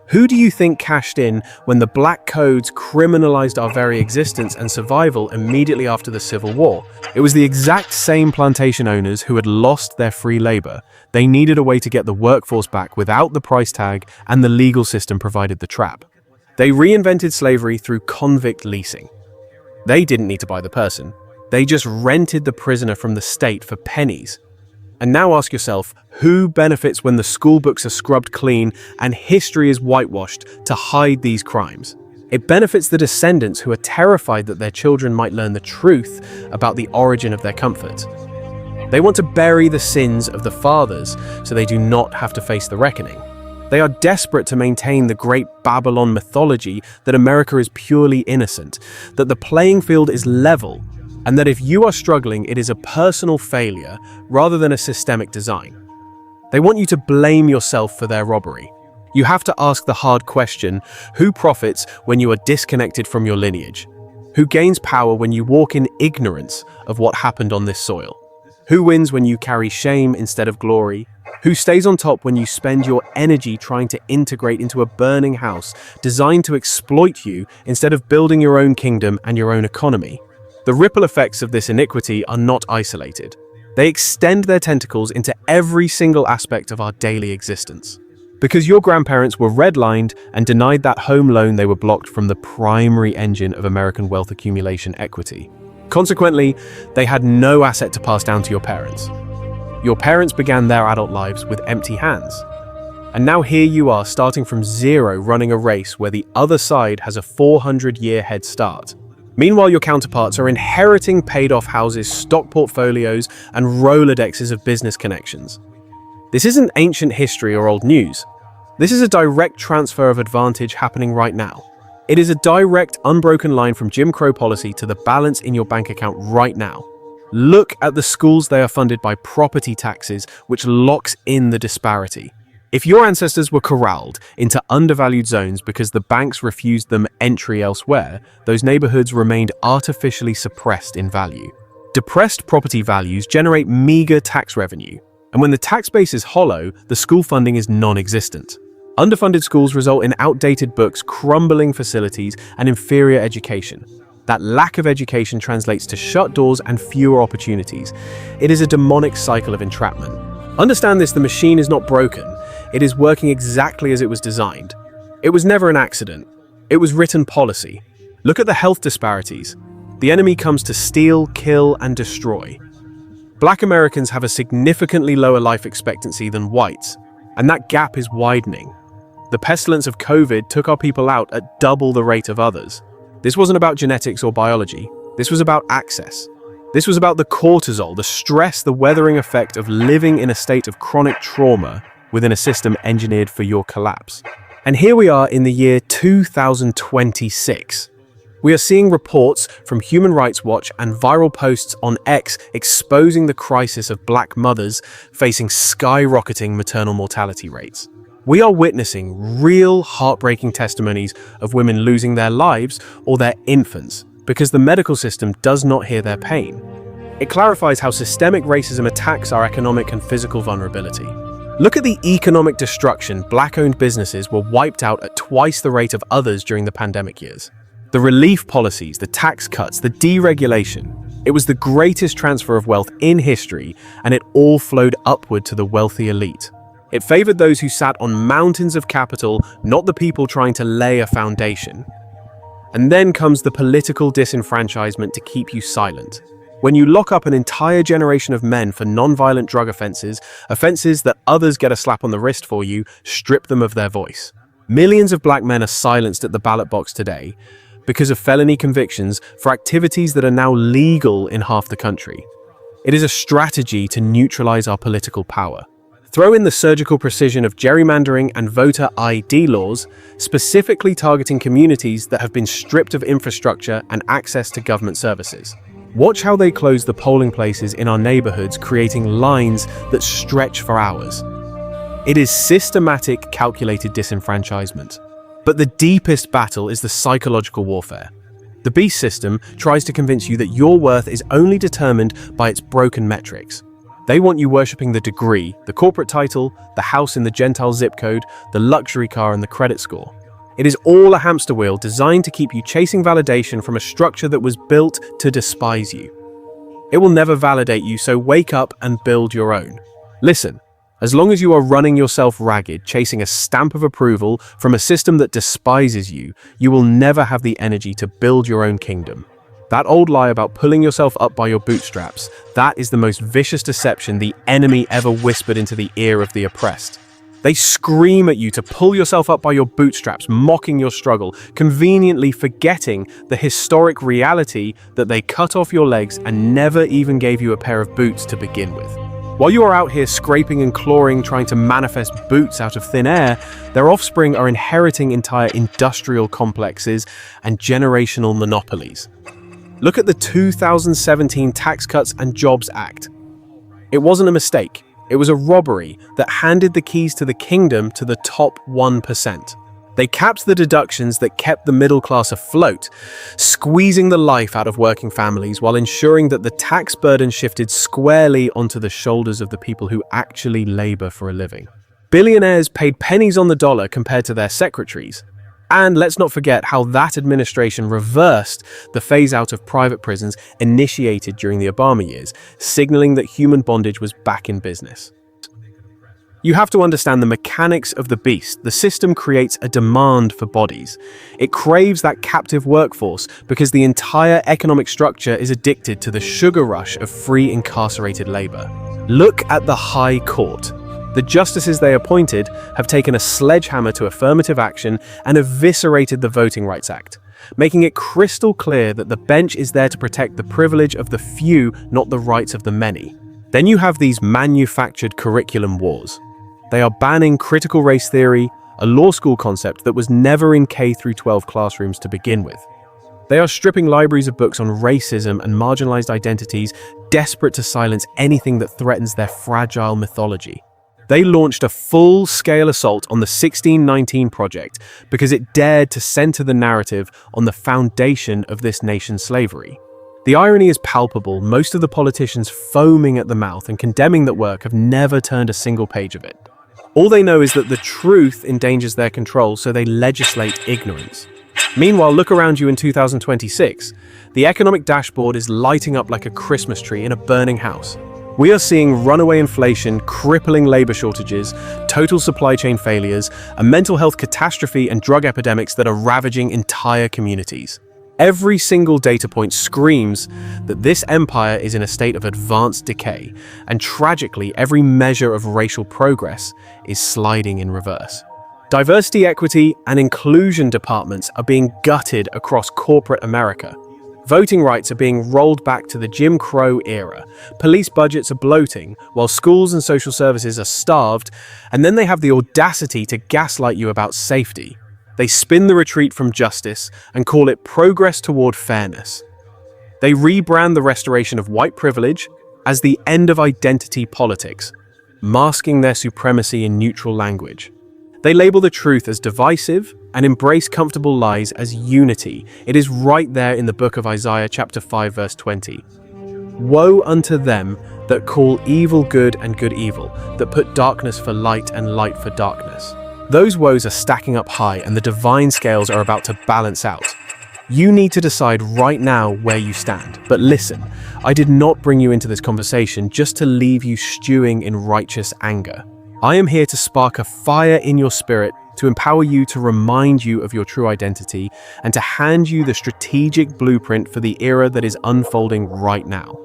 Who do you think cashed in when the Black Codes criminalized our very existence and survival immediately after the Civil War? It was the exact same plantation owners who had lost their free labor. They needed a way to get the workforce back without the price tag, and the legal system provided the trap. They reinvented slavery through convict leasing. They didn't need to buy the person. They just rented the prisoner from the state for pennies. And now ask yourself, who benefits when the school books are scrubbed clean and history is whitewashed to hide these crimes? It benefits the descendants who are terrified that their children might learn the truth about the origin of their comfort. They want to bury the sins of the fathers so they do not have to face the reckoning. They are desperate to maintain the great Babylon mythology that America is purely innocent, that the playing field is level, and that if you are struggling, it is a personal failure rather than a systemic design. They want you to blame yourself for their robbery. You have to ask the hard question, who profits when you are disconnected from your lineage? Who gains power when you walk in ignorance of what happened on this soil? Who wins when you carry shame instead of glory? Who stays on top when you spend your energy trying to integrate into a burning house designed to exploit you instead of building your own kingdom and your own economy? The ripple effects of this iniquity are not isolated. They extend their tentacles into every single aspect of our daily existence. Because your grandparents were redlined and denied that home loan, they were blocked from the primary engine of American wealth accumulation, equity. Consequently, they had no asset to pass down to your parents. Your parents began their adult lives with empty hands. And now here you are, starting from zero, running a race where the other side has a 400-year head start. Meanwhile, your counterparts are inheriting paid-off houses, stock portfolios, and Rolodexes of business connections. This isn't ancient history or old news. This is a direct transfer of advantage happening right now. It is a direct, unbroken line from Jim Crow policy to the balance in your bank account right now. Look at the schools they are funded by property taxes, which locks in the disparity. If your ancestors were corralled into undervalued zones because the banks refused them entry elsewhere, those neighborhoods remained artificially suppressed in value. Depressed property values generate meager tax revenue, and when the tax base is hollow, the school funding is non-existent. Underfunded schools result in outdated books, crumbling facilities, and inferior education. That lack of education translates to shut doors and fewer opportunities. It is a demonic cycle of entrapment. Understand this: the machine is not broken. It is working exactly as it was designed. It was never an accident. It was written policy. Look at the health disparities. The enemy comes to steal, kill, and destroy. Black Americans have a significantly lower life expectancy than whites, and that gap is widening. The pestilence of COVID took our people out at double the rate of others. This wasn't about genetics or biology. This was about access. This was about the cortisol, the stress, the weathering effect of living in a state of chronic trauma within a system engineered for your collapse. And here we are in the year 2026. We are seeing reports from Human Rights Watch and viral posts on X exposing the crisis of Black mothers facing skyrocketing maternal mortality rates. We are witnessing real heartbreaking testimonies of women losing their lives or their infants because the medical system does not hear their pain. It clarifies how systemic racism attacks our economic and physical vulnerability. Look at the economic destruction. Black-owned businesses were wiped out at twice the rate of others during the pandemic years. The relief policies, the tax cuts, the deregulation. It was the greatest transfer of wealth in history, and it all flowed upward to the wealthy elite. It favored those who sat on mountains of capital, not the people trying to lay a foundation. And then comes the political disenfranchisement to keep you silent. When you lock up an entire generation of men for non-violent drug offenses that others get a slap on the wrist for, you strip them of their voice. Millions of Black men are silenced at the ballot box today because of felony convictions for activities that are now legal in half the country. It is a strategy to neutralize our political power. Throw in the surgical precision of gerrymandering and voter ID laws, specifically targeting communities that have been stripped of infrastructure and access to government services. Watch how they close the polling places in our neighborhoods, creating lines that stretch for hours. It is systematic, calculated disenfranchisement. But the deepest battle is the psychological warfare. The beast system tries to convince you that your worth is only determined by its broken metrics. They want you worshipping the degree, the corporate title, the house in the Gentile zip code, the luxury car, and the credit score. It is all a hamster wheel designed to keep you chasing validation from a structure that was built to despise you. It will never validate you, so wake up and build your own. Listen, as long as you are running yourself ragged, chasing a stamp of approval from a system that despises you, you will never have the energy to build your own kingdom. That old lie about pulling yourself up by your bootstraps, that is the most vicious deception the enemy ever whispered into the ear of the oppressed. They scream at you to pull yourself up by your bootstraps, mocking your struggle, conveniently forgetting the historic reality that they cut off your legs and never even gave you a pair of boots to begin with. While you are out here scraping and clawing, trying to manifest boots out of thin air, their offspring are inheriting entire industrial complexes and generational monopolies. Look at the 2017 Tax Cuts and Jobs Act. It wasn't a mistake. It was a robbery that handed the keys to the kingdom to the top 1%. They capped the deductions that kept the middle class afloat, squeezing the life out of working families while ensuring that the tax burden shifted squarely onto the shoulders of the people who actually labor for a living. Billionaires paid pennies on the dollar compared to their secretaries. And let's not forget how that administration reversed the phase-out of private prisons initiated during the Obama years, signaling that human bondage was back in business. You have to understand the mechanics of the beast. The system creates a demand for bodies. It craves that captive workforce because the entire economic structure is addicted to the sugar rush of free incarcerated labor. Look at the High Court. The justices they appointed have taken a sledgehammer to affirmative action and eviscerated the Voting Rights Act, making it crystal clear that the bench is there to protect the privilege of the few, not the rights of the many. Then you have these manufactured curriculum wars. They are banning critical race theory, a law school concept that was never in K-12 classrooms to begin with. They are stripping libraries of books on racism and marginalized identities, desperate to silence anything that threatens their fragile mythology. They launched a full-scale assault on the 1619 Project because it dared to center the narrative on the foundation of this nation's slavery. The irony is palpable. Most of the politicians foaming at the mouth and condemning that work have never turned a single page of it. All they know is that the truth endangers their control, so they legislate ignorance. Meanwhile, look around you in 2026. The economic dashboard is lighting up like a Christmas tree in a burning house. We are seeing runaway inflation, crippling labor shortages, total supply chain failures, a mental health catastrophe, and drug epidemics that are ravaging entire communities. Every single data point screams that this empire is in a state of advanced decay, and tragically, every measure of racial progress is sliding in reverse. Diversity, equity, and inclusion departments are being gutted across corporate America. Voting rights are being rolled back to the Jim Crow era. Police budgets are bloating, while schools and social services are starved, and then they have the audacity to gaslight you about safety. They spin the retreat from justice and call it progress toward fairness. They rebrand the restoration of white privilege as the end of identity politics, masking their supremacy in neutral language. They label the truth as divisive and embrace comfortable lies as unity. It is right there in the book of Isaiah, chapter 5, verse 20. Woe unto them that call evil good and good evil, that put darkness for light and light for darkness. Those woes are stacking up high, and the divine scales are about to balance out. You need to decide right now where you stand. But listen, I did not bring you into this conversation just to leave you stewing in righteous anger. I am here to spark a fire in your spirit, to empower you, to remind you of your true identity, and to hand you the strategic blueprint for the era that is unfolding right now.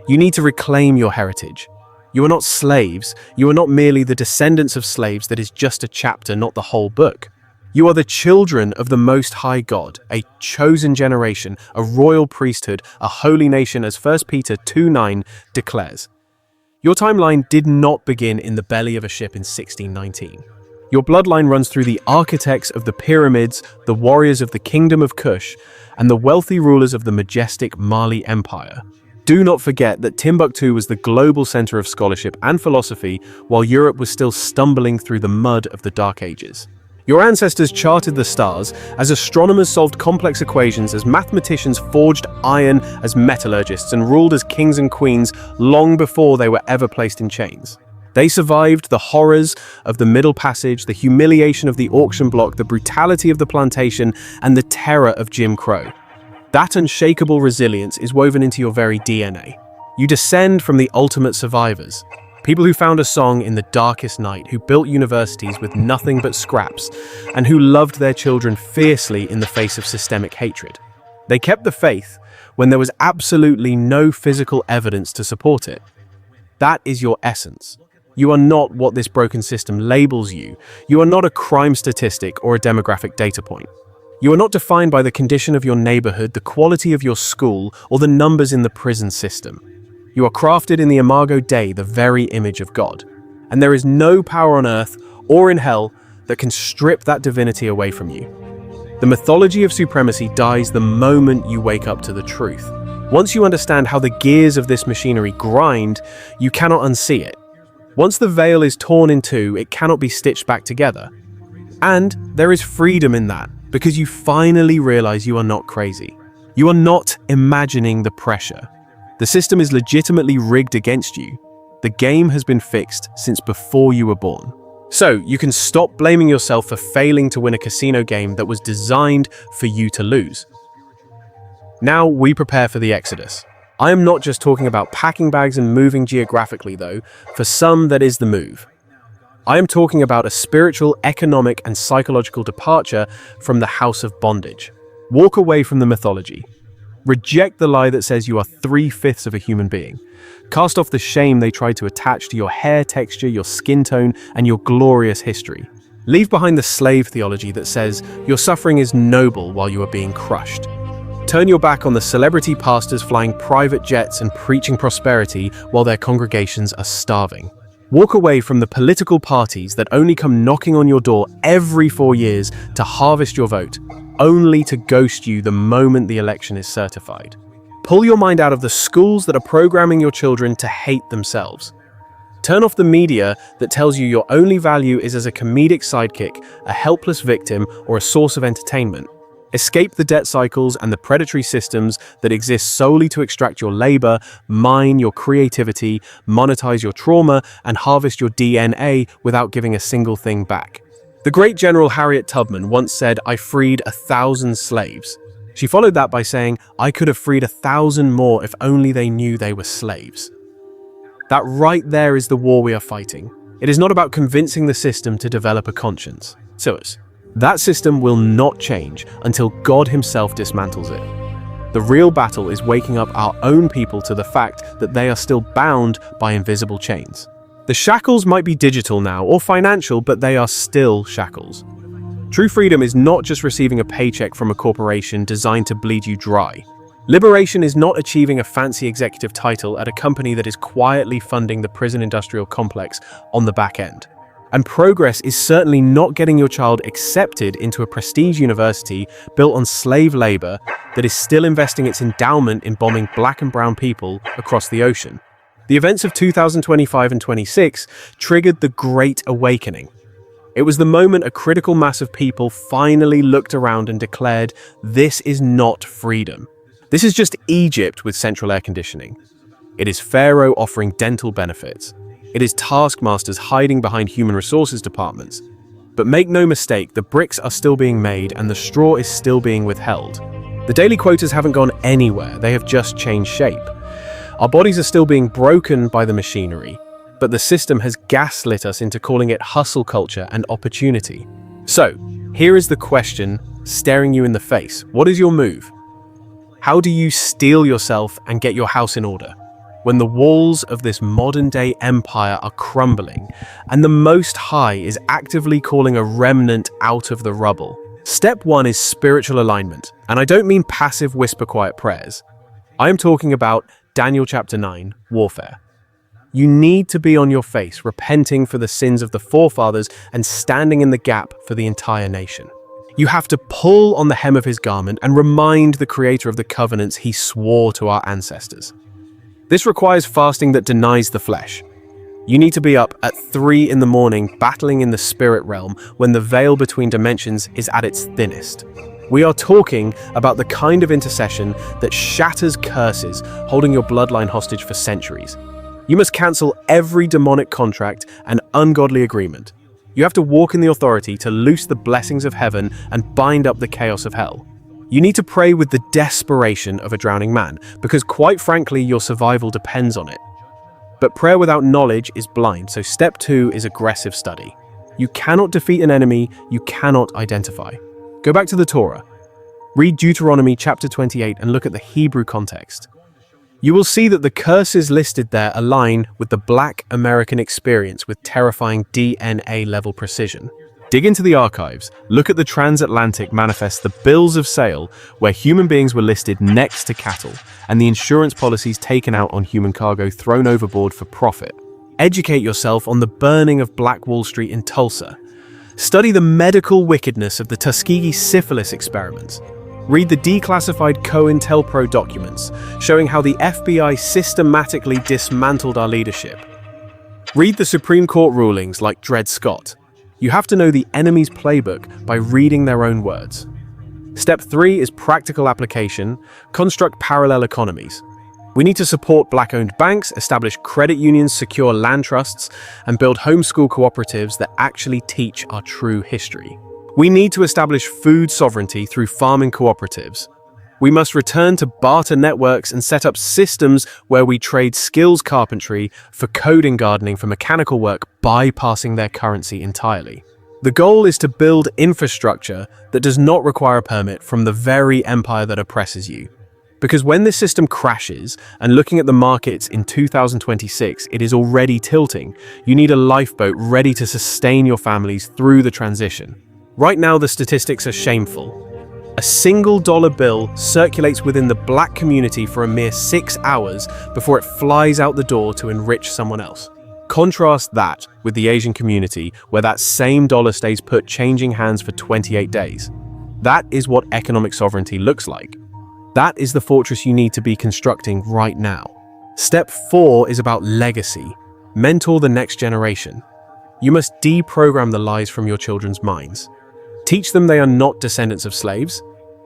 You need to reclaim your heritage. You are not slaves. You are not merely the descendants of slaves that is just a chapter, not the whole book. You are the children of the Most High God, a chosen generation, a royal priesthood, a holy nation, as 1 Peter 2:9 declares. Your timeline did not begin in the belly of a ship in 1619. Your bloodline runs through the architects of the pyramids, the warriors of the kingdom of Kush, and the wealthy rulers of the majestic Mali Empire. Do not forget that Timbuktu was the global center of scholarship and philosophy, while Europe was still stumbling through the mud of the Dark Ages. Your ancestors charted the stars, as astronomers solved complex equations, as mathematicians forged iron, as metallurgists, and ruled as kings and queens long before they were ever placed in chains. They survived the horrors of the Middle Passage, the humiliation of the auction block, the brutality of the plantation, and the terror of Jim Crow. That unshakable resilience is woven into your very DNA. You descend from the ultimate survivors. People who found a song in the darkest night, who built universities with nothing but scraps, and who loved their children fiercely in the face of systemic hatred. They kept the faith when there was absolutely no physical evidence to support it. That is your essence. You are not what this broken system labels you. You are not a crime statistic or a demographic data point. You are not defined by the condition of your neighborhood, the quality of your school, or the numbers in the prison system. You are crafted in the Imago Dei, the very image of God. And there is no power on earth or in hell that can strip that divinity away from you. The mythology of supremacy dies the moment you wake up to the truth. Once you understand how the gears of this machinery grind, you cannot unsee it. Once the veil is torn in two, it cannot be stitched back together. And there is freedom in that, because you finally realize you are not crazy. You are not imagining the pressure. The system is legitimately rigged against you. The game has been fixed since before you were born. So you can stop blaming yourself for failing to win a casino game that was designed for you to lose. Now we prepare for the exodus. I am not just talking about packing bags and moving geographically, though. For some, that is the move. I am talking about a spiritual, economic, and psychological departure from the house of bondage. Walk away from the mythology. Reject the lie that says you are 3/5 of a human being. Cast off the shame they tried to attach to your hair texture, your skin tone, and your glorious history. Leave behind the slave theology that says your suffering is noble while you are being crushed. Turn your back on the celebrity pastors flying private jets and preaching prosperity while their congregations are starving. Walk away from the political parties that only come knocking on your door every 4 years to harvest your vote, only to ghost you the moment the election is certified. Pull your mind out of the schools that are programming your children to hate themselves. Turn off the media that tells you your only value is as a comedic sidekick, a helpless victim, or a source of entertainment. Escape the debt cycles and the predatory systems that exist solely to extract your labor, mine your creativity, monetize your trauma, and harvest your DNA without giving a single thing back. The great General Harriet Tubman once said, "I freed 1,000 slaves." She followed that by saying, "I could have freed 1,000 more if only they knew they were slaves." That right there is the war we are fighting. It is not about convincing the system to develop a conscience. That system will not change until God himself dismantles it. The real battle is waking up our own people to the fact that they are still bound by invisible chains. The shackles might be digital now or financial, but they are still shackles. True freedom is not just receiving a paycheck from a corporation designed to bleed you dry. Liberation is not achieving a fancy executive title at a company that is quietly funding the prison industrial complex on the back end. And progress is certainly not getting your child accepted into a prestige university built on slave labor that is still investing its endowment in bombing black and brown people across the ocean. The events of 2025 and 26 triggered the Great Awakening. It was the moment a critical mass of people finally looked around and declared, "This is not freedom. This is just Egypt with central air conditioning. It is Pharaoh offering dental benefits. It is taskmasters hiding behind human resources departments. But make no mistake, the bricks are still being made and the straw is still being withheld. The daily quotas haven't gone anywhere, they have just changed shape. Our bodies are still being broken by the machinery, but the system has gaslit us into calling it hustle culture and opportunity. So, here is the question staring you in the face. What is your move? How do you steel yourself and get your house in order when the walls of this modern-day empire are crumbling and the Most High is actively calling a remnant out of the rubble? Step 1 is spiritual alignment, and I don't mean passive whisper quiet prayers. I am talking about Daniel chapter 9, warfare. You need to be on your face, repenting for the sins of the forefathers and standing in the gap for the entire nation. You have to pull on the hem of his garment and remind the creator of the covenants he swore to our ancestors. This requires fasting that denies the flesh. You need to be up at 3 in the morning battling in the spirit realm when the veil between dimensions is at its thinnest. We are talking about the kind of intercession that shatters curses, holding your bloodline hostage for centuries. You must cancel every demonic contract and ungodly agreement. You have to walk in the authority to loose the blessings of heaven and bind up the chaos of hell. You need to pray with the desperation of a drowning man, because quite frankly, your survival depends on it. But prayer without knowledge is blind, so step 2 is aggressive study. You cannot defeat an enemy you cannot identify. Go back to the Torah. Read Deuteronomy chapter 28 and look at the Hebrew context. You will see that the curses listed there align with the Black American experience with terrifying DNA-level precision. Dig into the archives, look at the transatlantic manifest, the bills of sale, where human beings were listed next to cattle, and the insurance policies taken out on human cargo thrown overboard for profit. Educate yourself on the burning of Black Wall Street in Tulsa. Study the medical wickedness of the Tuskegee syphilis experiments. Read the declassified COINTELPRO documents, showing how the FBI systematically dismantled our leadership. Read the Supreme Court rulings like Dred Scott. You have to know the enemy's playbook by reading their own words. Step 3 is practical application. Construct parallel economies. We need to support Black-owned banks, establish credit unions, secure land trusts, and build homeschool cooperatives that actually teach our true history. We need to establish food sovereignty through farming cooperatives. We must return to barter networks and set up systems where we trade skills carpentry for coding gardening for mechanical work, bypassing their currency entirely. The goal is to build infrastructure that does not require a permit from the very empire that oppresses you. Because when this system crashes, and looking at the markets in 2026, it is already tilting, you need a lifeboat ready to sustain your families through the transition. Right now, the statistics are shameful. A single dollar bill circulates within the Black community for a mere 6 hours before it flies out the door to enrich someone else. Contrast that with the Asian community, where that same dollar stays put changing hands for 28 days. That is what economic sovereignty looks like. That is the fortress you need to be constructing right now. Step 4 is about legacy. Mentor the next generation. You must deprogram the lies from your children's minds. Teach them they are not descendants of slaves.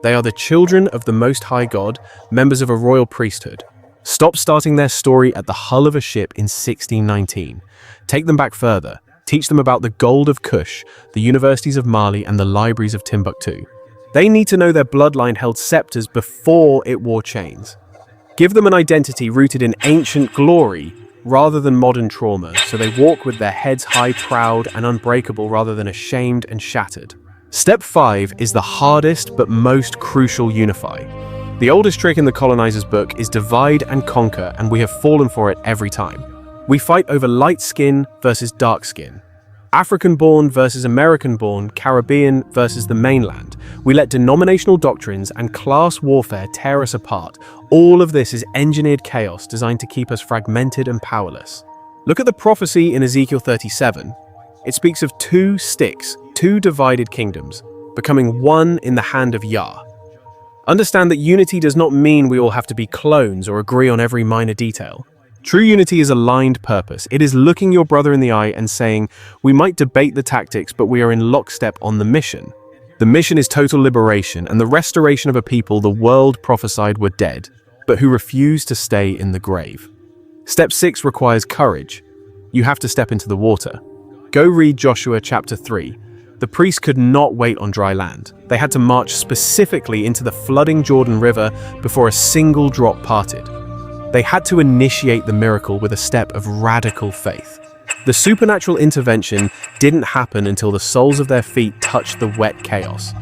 They are the children of the Most High God, members of a royal priesthood. Stop starting their story at the hull of a ship in 1619. Take them back further. Teach them about the gold of Kush, the universities of Mali, and the libraries of Timbuktu. They need to know their bloodline held scepters before it wore chains. Give them an identity rooted in ancient glory rather than modern trauma, so they walk with their heads high, proud, and unbreakable rather than ashamed and shattered. Step 5 is the hardest but most crucial: unify. The oldest trick in the colonizer's book is divide and conquer, and we have fallen for it every time. We fight over light skin versus dark skin, African-born versus American-born, Caribbean versus the mainland. We let denominational doctrines and class warfare tear us apart. All of this is engineered chaos designed to keep us fragmented and powerless. Look at the prophecy in Ezekiel 37. It speaks of 2 sticks, 2 divided kingdoms, becoming one in the hand of Yah. Understand that unity does not mean we all have to be clones or agree on every minor detail. True unity is aligned purpose. It is looking your brother in the eye and saying, we might debate the tactics, but we are in lockstep on the mission. The mission is total liberation and the restoration of a people the world prophesied were dead, but who refused to stay in the grave. Step 6 requires courage. You have to step into the water. Go read Joshua chapter 3. The priests could not wait on dry land. They had to march specifically into the flooding Jordan River before a single drop parted. They had to initiate the miracle with a step of radical faith. The supernatural intervention didn't happen until the soles of their feet touched the wet chaos.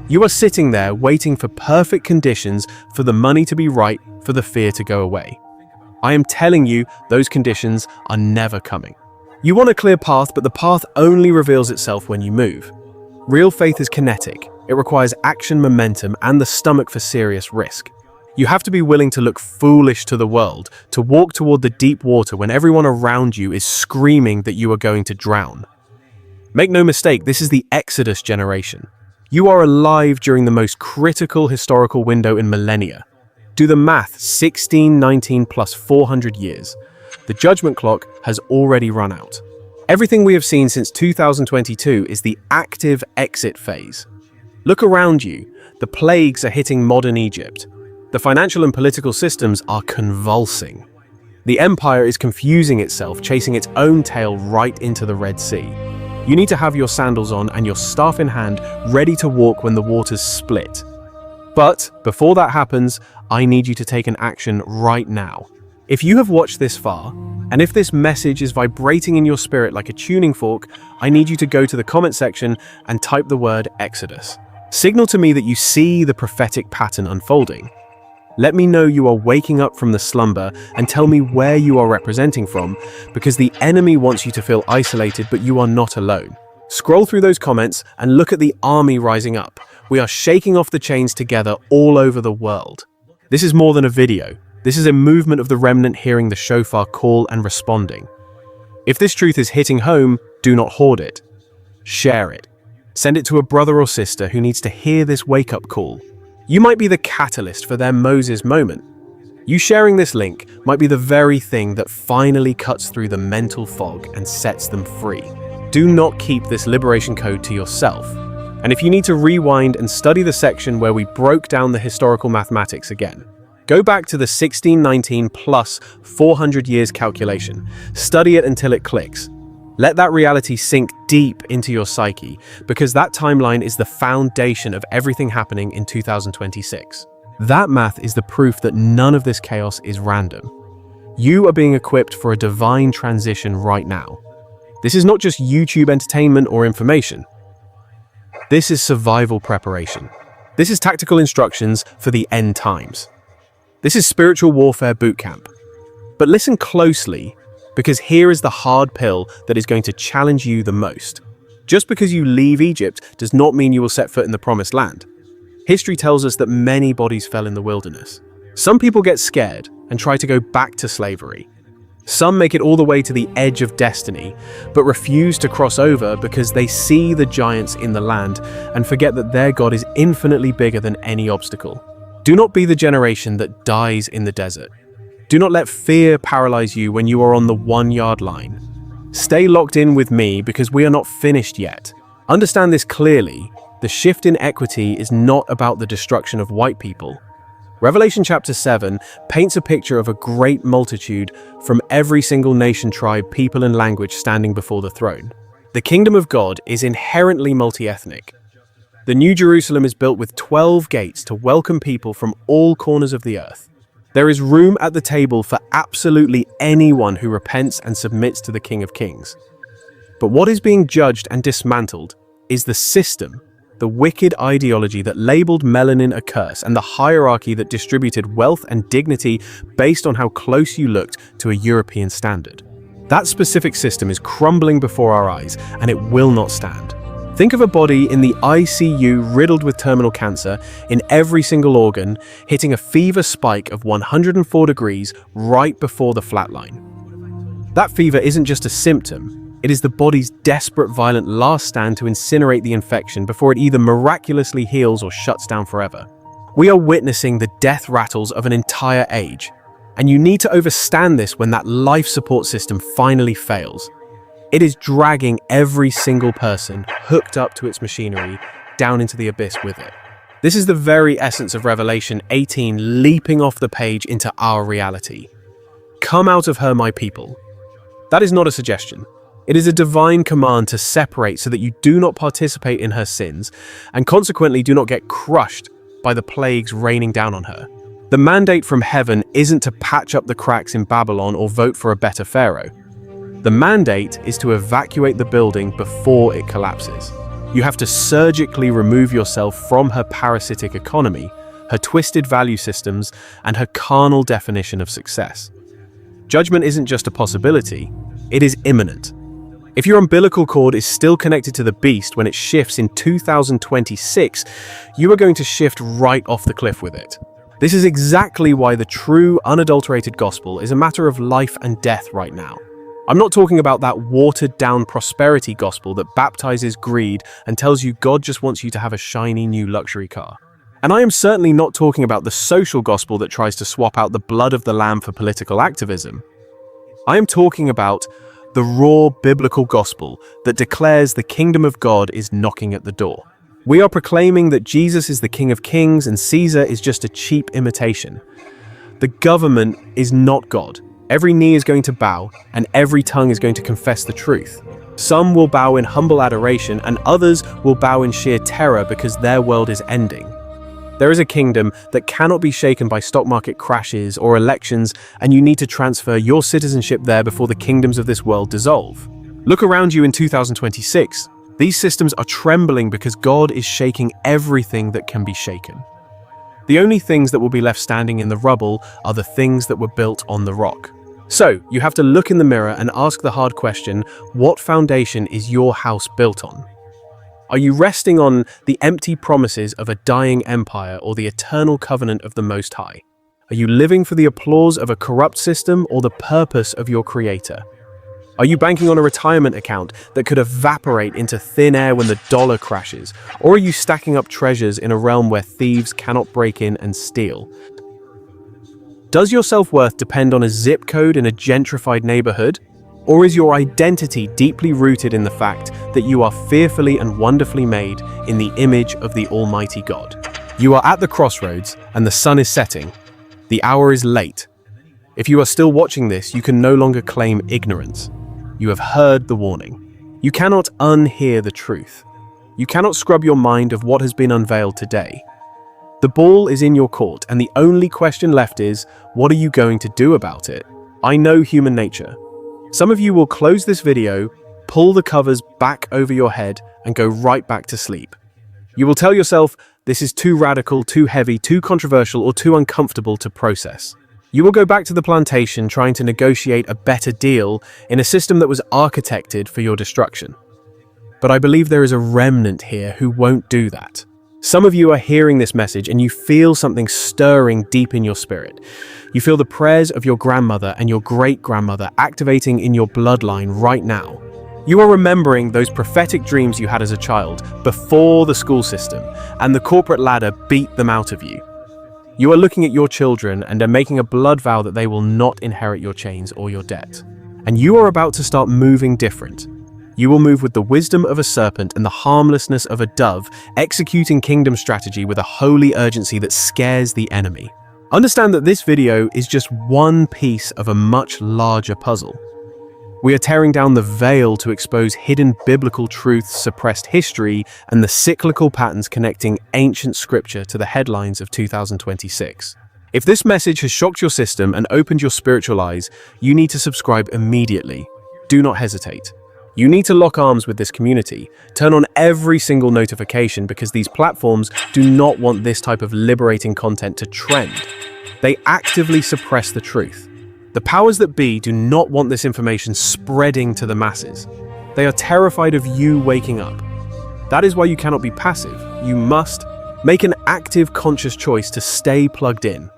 You are sitting there waiting for perfect conditions, for the money to be right, for the fear to go away. I am telling you, those conditions are never coming. You want a clear path, but the path only reveals itself when you move. Real faith is kinetic. It requires action, momentum, and the stomach for serious risk. You have to be willing to look foolish to the world, to walk toward the deep water when everyone around you is screaming that you are going to drown. Make no mistake, this is the Exodus generation. You are alive during the most critical historical window in millennia. Do the math: 1619 plus 400 years. The judgment clock has already run out. Everything we have seen since 2022 is the active exit phase. Look around you. The plagues are hitting modern Egypt. The financial and political systems are convulsing. The empire is confusing itself, chasing its own tail right into the Red Sea. You need to have your sandals on and your staff in hand, ready to walk when the waters split. But before that happens, I need you to take an action right now. If you have watched this far, and if this message is vibrating in your spirit like a tuning fork, I need you to go to the comment section and type the word Exodus. Signal to me that you see the prophetic pattern unfolding. Let me know you are waking up from the slumber, and tell me where you are representing from, because the enemy wants you to feel isolated, but you are not alone. Scroll through those comments and look at the army rising up. We are shaking off the chains together all over the world. This is more than a video. This is a movement of the remnant hearing the shofar call and responding. If this truth is hitting home, do not hoard it. Share it. Send it to a brother or sister who needs to hear this wake-up call. You might be the catalyst for their Moses moment. You sharing this link might be the very thing that finally cuts through the mental fog and sets them free. Do not keep this liberation code to yourself. And if you need to rewind and study the section where we broke down the historical mathematics again, go back to the 1619 plus 400 years calculation. Study it until it clicks. Let that reality sink deep into your psyche, because that timeline is the foundation of everything happening in 2026. That math is the proof that none of this chaos is random. You are being equipped for a divine transition right now. This is not just YouTube entertainment or information. This is survival preparation. This is tactical instructions for the end times. This is spiritual warfare boot camp. But listen closely, because here is the hard pill that is going to challenge you the most. Just because you leave Egypt does not mean you will set foot in the promised land. History tells us that many bodies fell in the wilderness. Some people get scared and try to go back to slavery. Some make it all the way to the edge of destiny, but refuse to cross over because they see the giants in the land and forget that their God is infinitely bigger than any obstacle. Do not be the generation that dies in the desert. Do not let fear paralyze you when you are on the 1-yard line. Stay locked in with me, because we are not finished yet. Understand this clearly. the shift in equity is not about the destruction of white people. Revelation chapter 7 paints a picture of a great multitude from every single nation, tribe, people, and language standing before the throne. The kingdom of God is inherently multi-ethnic. The New Jerusalem is built with 12 gates to welcome people from all corners of the earth. There is room at the table for absolutely anyone who repents and submits to the King of Kings. But what is being judged and dismantled is the system, the wicked ideology that labeled melanin a curse, and the hierarchy that distributed wealth and dignity based on how close you looked to a European standard. That specific system is crumbling before our eyes, and it will not stand. Think of a body in the ICU riddled with terminal cancer in every single organ, hitting a fever spike of 104 degrees right before the flatline. That fever isn't just a symptom. It is the body's desperate, violent last stand to incinerate the infection before it either miraculously heals or shuts down forever. We are witnessing the death rattles of an entire age, and you need to understand this when that life support system finally fails. It is dragging every single person hooked up to its machinery down into the abyss with it. This is the very essence of Revelation 18 leaping off the page into our reality. Come out of her, my people. That is not a suggestion. It is a divine command to separate so that you do not participate in her sins and consequently do not get crushed by the plagues raining down on her. The mandate from heaven isn't to patch up the cracks in Babylon or vote for a better pharaoh. The mandate is to evacuate the building before it collapses. You have to surgically remove yourself from her parasitic economy, her twisted value systems, and her carnal definition of success. Judgment isn't just a possibility, it is imminent. If your umbilical cord is still connected to the beast when it shifts in 2026, you are going to shift right off the cliff with it. This is exactly why the true, unadulterated gospel is a matter of life and death right now. I'm not talking about that watered-down prosperity gospel that baptizes greed and tells you God just wants you to have a shiny new luxury car. And I am certainly not talking about the social gospel that tries to swap out the blood of the lamb for political activism. I am talking about the raw biblical gospel that declares the kingdom of God is knocking at the door. We are proclaiming that Jesus is the King of Kings and Caesar is just a cheap imitation. The government is not God. Every knee is going to bow and every tongue is going to confess the truth. Some will bow in humble adoration and others will bow in sheer terror because their world is ending. There is a kingdom that cannot be shaken by stock market crashes or elections, and you need to transfer your citizenship there before the kingdoms of this world dissolve. Look around you in 2026. These systems are trembling because God is shaking everything that can be shaken. The only things that will be left standing in the rubble are the things that were built on the rock. So, you have to look in the mirror and ask the hard question, what foundation is your house built on? Are you resting on the empty promises of a dying empire or the eternal covenant of the Most High? Are you living for the applause of a corrupt system or the purpose of your Creator? Are you banking on a retirement account that could evaporate into thin air when the dollar crashes? Or are you stacking up treasures in a realm where thieves cannot break in and steal? Does your self-worth depend on a zip code in a gentrified neighborhood? Or is your identity deeply rooted in the fact that you are fearfully and wonderfully made in the image of the Almighty God? You are at the crossroads and the sun is setting. The hour is late. If you are still watching this, you can no longer claim ignorance. You have heard the warning. You cannot unhear the truth. You cannot scrub your mind of what has been unveiled today. The ball is in your court, and the only question left is, what are you going to do about it? I know human nature. Some of you will close this video, pull the covers back over your head, and go right back to sleep. You will tell yourself, this is too radical, too heavy, too controversial, or too uncomfortable to process. You will go back to the plantation trying to negotiate a better deal in a system that was architected for your destruction. But I believe there is a remnant here who won't do that. Some of you are hearing this message and you feel something stirring deep in your spirit. You feel the prayers of your grandmother and your great-grandmother activating in your bloodline right now. You are remembering those prophetic dreams you had as a child before the school system and the corporate ladder beat them out of you. You are looking at your children and are making a blood vow that they will not inherit your chains or your debt. And you are about to start moving different. You will move with the wisdom of a serpent and the harmlessness of a dove, executing kingdom strategy with a holy urgency that scares the enemy. Understand that this video is just one piece of a much larger puzzle. We are tearing down the veil to expose hidden biblical truths, suppressed history, and the cyclical patterns connecting ancient scripture to the headlines of 2026. If this message has shocked your system and opened your spiritual eyes, you need to subscribe immediately. Do not hesitate. You need to lock arms with this community. Turn on every single notification because these platforms do not want this type of liberating content to trend. They actively suppress the truth. The powers that be do not want this information spreading to the masses. They are terrified of you waking up. That is why you cannot be passive. You must make an active, conscious choice to stay plugged in.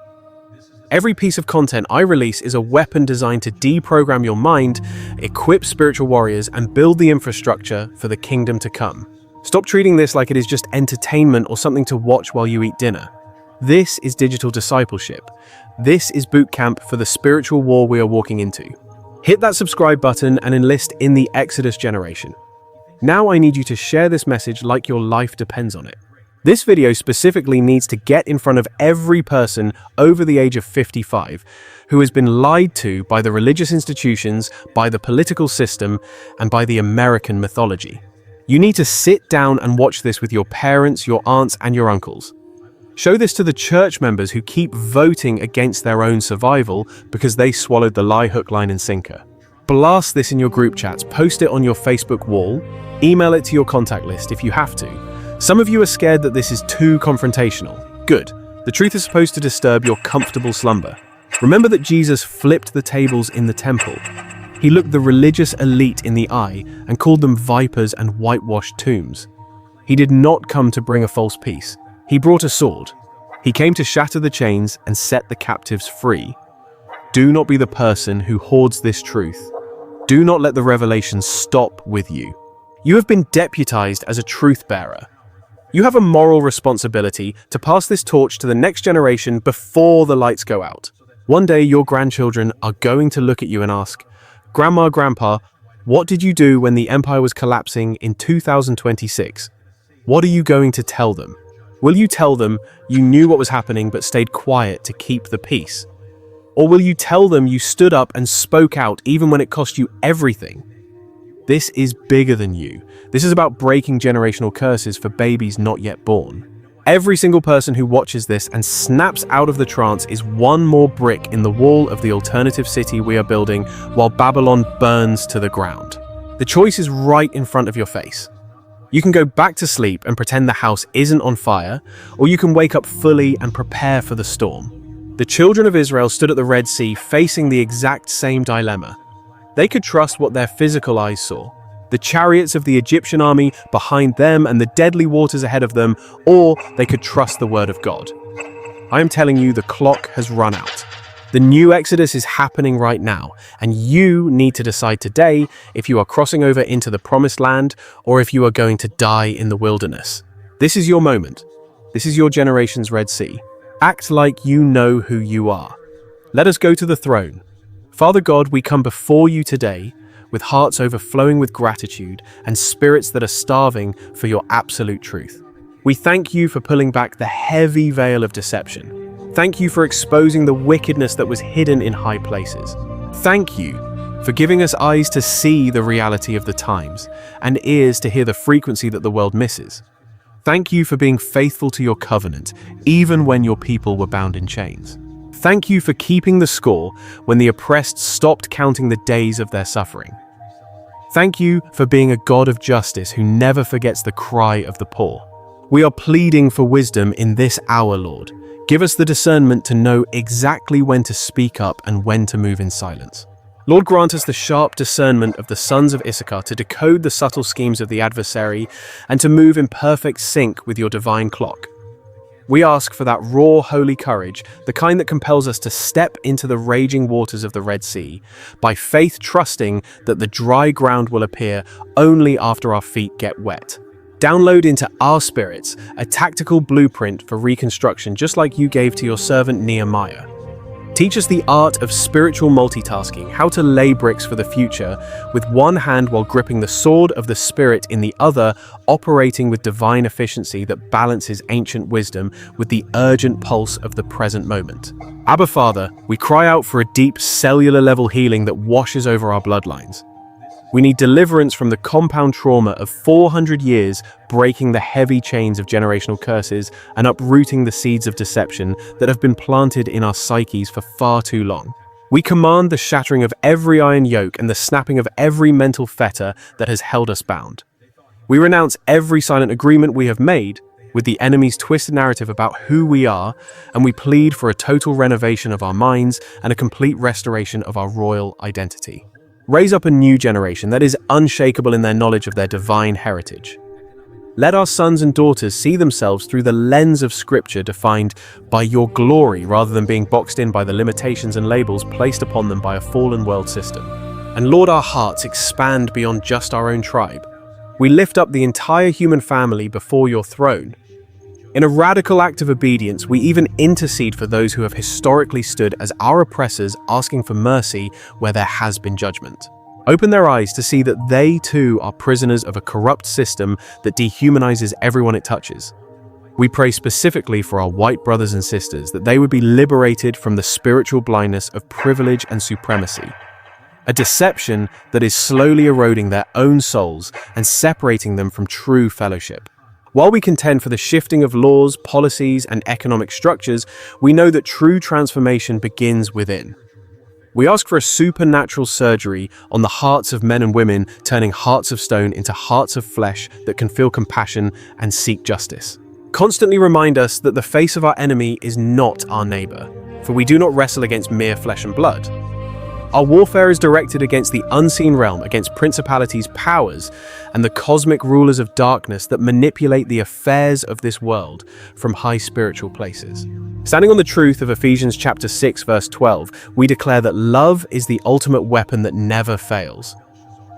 Every piece of content I release is a weapon designed to deprogram your mind, equip spiritual warriors, and build the infrastructure for the kingdom to come. Stop treating this like it is just entertainment or something to watch while you eat dinner. This is digital discipleship. This is boot camp for the spiritual war we are walking into. Hit that subscribe button and enlist in the Exodus generation. Now I need you to share this message like your life depends on it. This video specifically needs to get in front of every person over the age of 55 who has been lied to by the religious institutions, by the political system, and by the American mythology. You need to sit down and watch this with your parents, your aunts, and your uncles. Show this to the church members who keep voting against their own survival because they swallowed the lie, hook, line, and sinker. Blast this in your group chats, post it on your Facebook wall, email it to your contact list if you have to. Some of you are scared that this is too confrontational. Good. The truth is supposed to disturb your comfortable slumber. Remember that Jesus flipped the tables in the temple. He looked the religious elite in the eye and called them vipers and whitewashed tombs. He did not come to bring a false peace. He brought a sword. He came to shatter the chains and set the captives free. Do not be the person who hoards this truth. Do not let the revelation stop with you. You have been deputized as a truth bearer. You have a moral responsibility to pass this torch to the next generation before the lights go out. One day your grandchildren are going to look at you and ask, "Grandma, Grandpa, what did you do when the empire was collapsing in 2026? What are you going to tell them? Will you tell them you knew what was happening but stayed quiet to keep the peace? Or will you tell them you stood up and spoke out even when it cost you everything?" This is bigger than you. This is about breaking generational curses for babies not yet born. Every single person who watches this and snaps out of the trance is one more brick in the wall of the alternative city we are building while Babylon burns to the ground. The choice is right in front of your face. You can go back to sleep and pretend the house isn't on fire, or you can wake up fully and prepare for the storm. The children of Israel stood at the Red Sea facing the exact same dilemma. They could trust what their physical eyes saw, the chariots of the Egyptian army behind them and the deadly waters ahead of them, or they could trust the word of God. I am telling you, the clock has run out. The new Exodus is happening right now, and you need to decide today if you are crossing over into the promised land or if you are going to die in the wilderness. This is your moment. This is your generation's Red Sea. Act like you know who you are. Let us go to the throne. Father God, we come before you today with hearts overflowing with gratitude and spirits that are starving for your absolute truth. We thank you for pulling back the heavy veil of deception. Thank you for exposing the wickedness that was hidden in high places. Thank you for giving us eyes to see the reality of the times and ears to hear the frequency that the world misses. Thank you for being faithful to your covenant, even when your people were bound in chains. Thank you for keeping the score when the oppressed stopped counting the days of their suffering. Thank you for being a God of justice who never forgets the cry of the poor. We are pleading for wisdom in this hour, Lord. Give us the discernment to know exactly when to speak up and when to move in silence. Lord, grant us the sharp discernment of the sons of Issachar to decode the subtle schemes of the adversary and to move in perfect sync with your divine clock. We ask for that raw, holy courage, the kind that compels us to step into the raging waters of the Red Sea, by faith trusting that the dry ground will appear only after our feet get wet. Download into our spirits a tactical blueprint for reconstruction, just like you gave to your servant Nehemiah. Teach us the art of spiritual multitasking, how to lay bricks for the future, with one hand while gripping the sword of the Spirit in the other, operating with divine efficiency that balances ancient wisdom with the urgent pulse of the present moment. Abba Father, we cry out for a deep cellular level healing that washes over our bloodlines. We need deliverance from the compound trauma of 400 years, breaking the heavy chains of generational curses and uprooting the seeds of deception that have been planted in our psyches for far too long. We command the shattering of every iron yoke and the snapping of every mental fetter that has held us bound. We renounce every silent agreement we have made with the enemy's twisted narrative about who we are, and we plead for a total renovation of our minds and a complete restoration of our royal identity. Raise up a new generation that is unshakable in their knowledge of their divine heritage. Let our sons and daughters see themselves through the lens of Scripture defined by your glory rather than being boxed in by the limitations and labels placed upon them by a fallen world system. And Lord, our hearts expand beyond just our own tribe. We lift up the entire human family before your throne. In a radical act of obedience, we even intercede for those who have historically stood as our oppressors, asking for mercy where there has been judgment. Open their eyes to see that they too are prisoners of a corrupt system that dehumanizes everyone it touches. We pray specifically for our white brothers and sisters that they would be liberated from the spiritual blindness of privilege and supremacy, a deception that is slowly eroding their own souls and separating them from true fellowship. While we contend for the shifting of laws, policies, and economic structures, we know that true transformation begins within. We ask for a supernatural surgery on the hearts of men and women, turning hearts of stone into hearts of flesh that can feel compassion and seek justice. Constantly remind us that the face of our enemy is not our neighbor, for we do not wrestle against mere flesh and blood. Our warfare is directed against the unseen realm, against principalities, powers, and the cosmic rulers of darkness that manipulate the affairs of this world from high spiritual places. Standing on the truth of Ephesians chapter 6, verse 12, we declare that love is the ultimate weapon that never fails.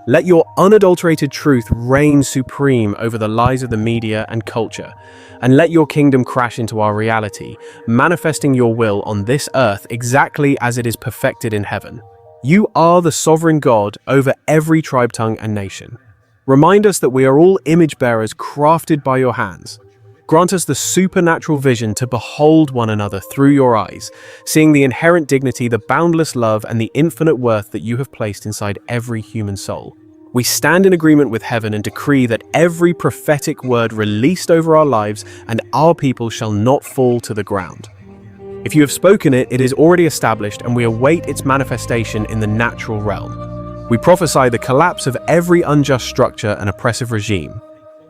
Let your unadulterated truth reign supreme over the lies of the media and culture, and let your kingdom crash into our reality, manifesting your will on this earth exactly as it is perfected in heaven. You are the sovereign God over every tribe, tongue, and nation. Remind us that we are all image bearers crafted by your hands. Grant us the supernatural vision to behold one another through your eyes, seeing the inherent dignity, the boundless love, and the infinite worth that you have placed inside every human soul. We stand in agreement with heaven and decree that every prophetic word released over our lives and our people shall not fall to the ground. If you have spoken it, it is already established, and we await its manifestation in the natural realm. We prophesy the collapse of every unjust structure and oppressive regime.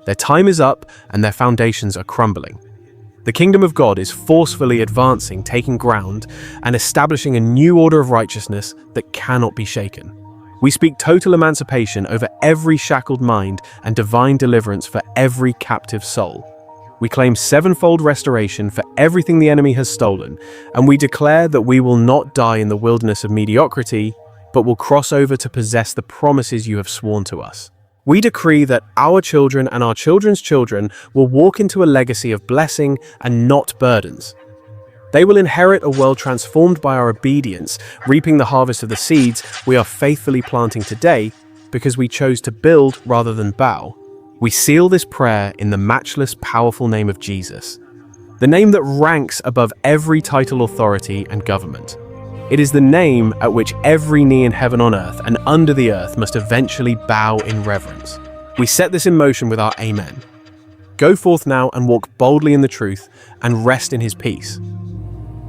Their time is up, and their foundations are crumbling. The kingdom of God is forcefully advancing, taking ground, and establishing a new order of righteousness that cannot be shaken. We speak total emancipation over every shackled mind and divine deliverance for every captive soul. We claim sevenfold restoration for everything the enemy has stolen, and we declare that we will not die in the wilderness of mediocrity, but will cross over to possess the promises you have sworn to us. We decree that our children and our children's children will walk into a legacy of blessing and not burdens. They will inherit a world transformed by our obedience, reaping the harvest of the seeds we are faithfully planting today because we chose to build rather than bow. We seal this prayer in the matchless, powerful name of Jesus, the name that ranks above every title, authority, and government. It is the name at which every knee in heaven, on earth, and under the earth must eventually bow in reverence. We set this in motion with our Amen. Go forth now and walk boldly in the truth and rest in His peace.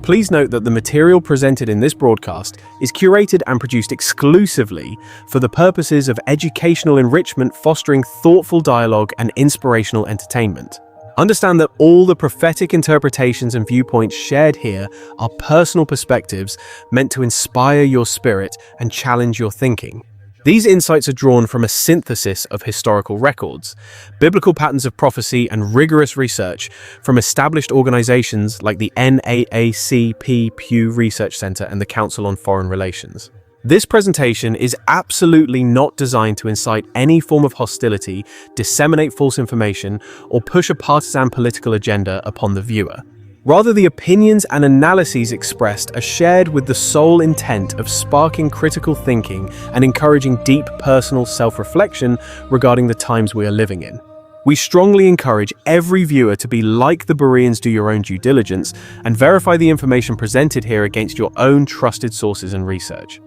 Please note that the material presented in this broadcast is curated and produced exclusively for the purposes of educational enrichment, fostering thoughtful dialogue and inspirational entertainment. Understand that all the prophetic interpretations and viewpoints shared here are personal perspectives meant to inspire your spirit and challenge your thinking. These insights are drawn from a synthesis of historical records, biblical patterns of prophecy, and rigorous research from established organizations like the NAACP Pew Research Center and the Council on Foreign Relations. This presentation is absolutely not designed to incite any form of hostility, disseminate false information, or push a partisan political agenda upon the viewer. Rather, the opinions and analyses expressed are shared with the sole intent of sparking critical thinking and encouraging deep personal self-reflection regarding the times we are living in. We strongly encourage every viewer to be like the Bereans, do your own due diligence and verify the information presented here against your own trusted sources and research.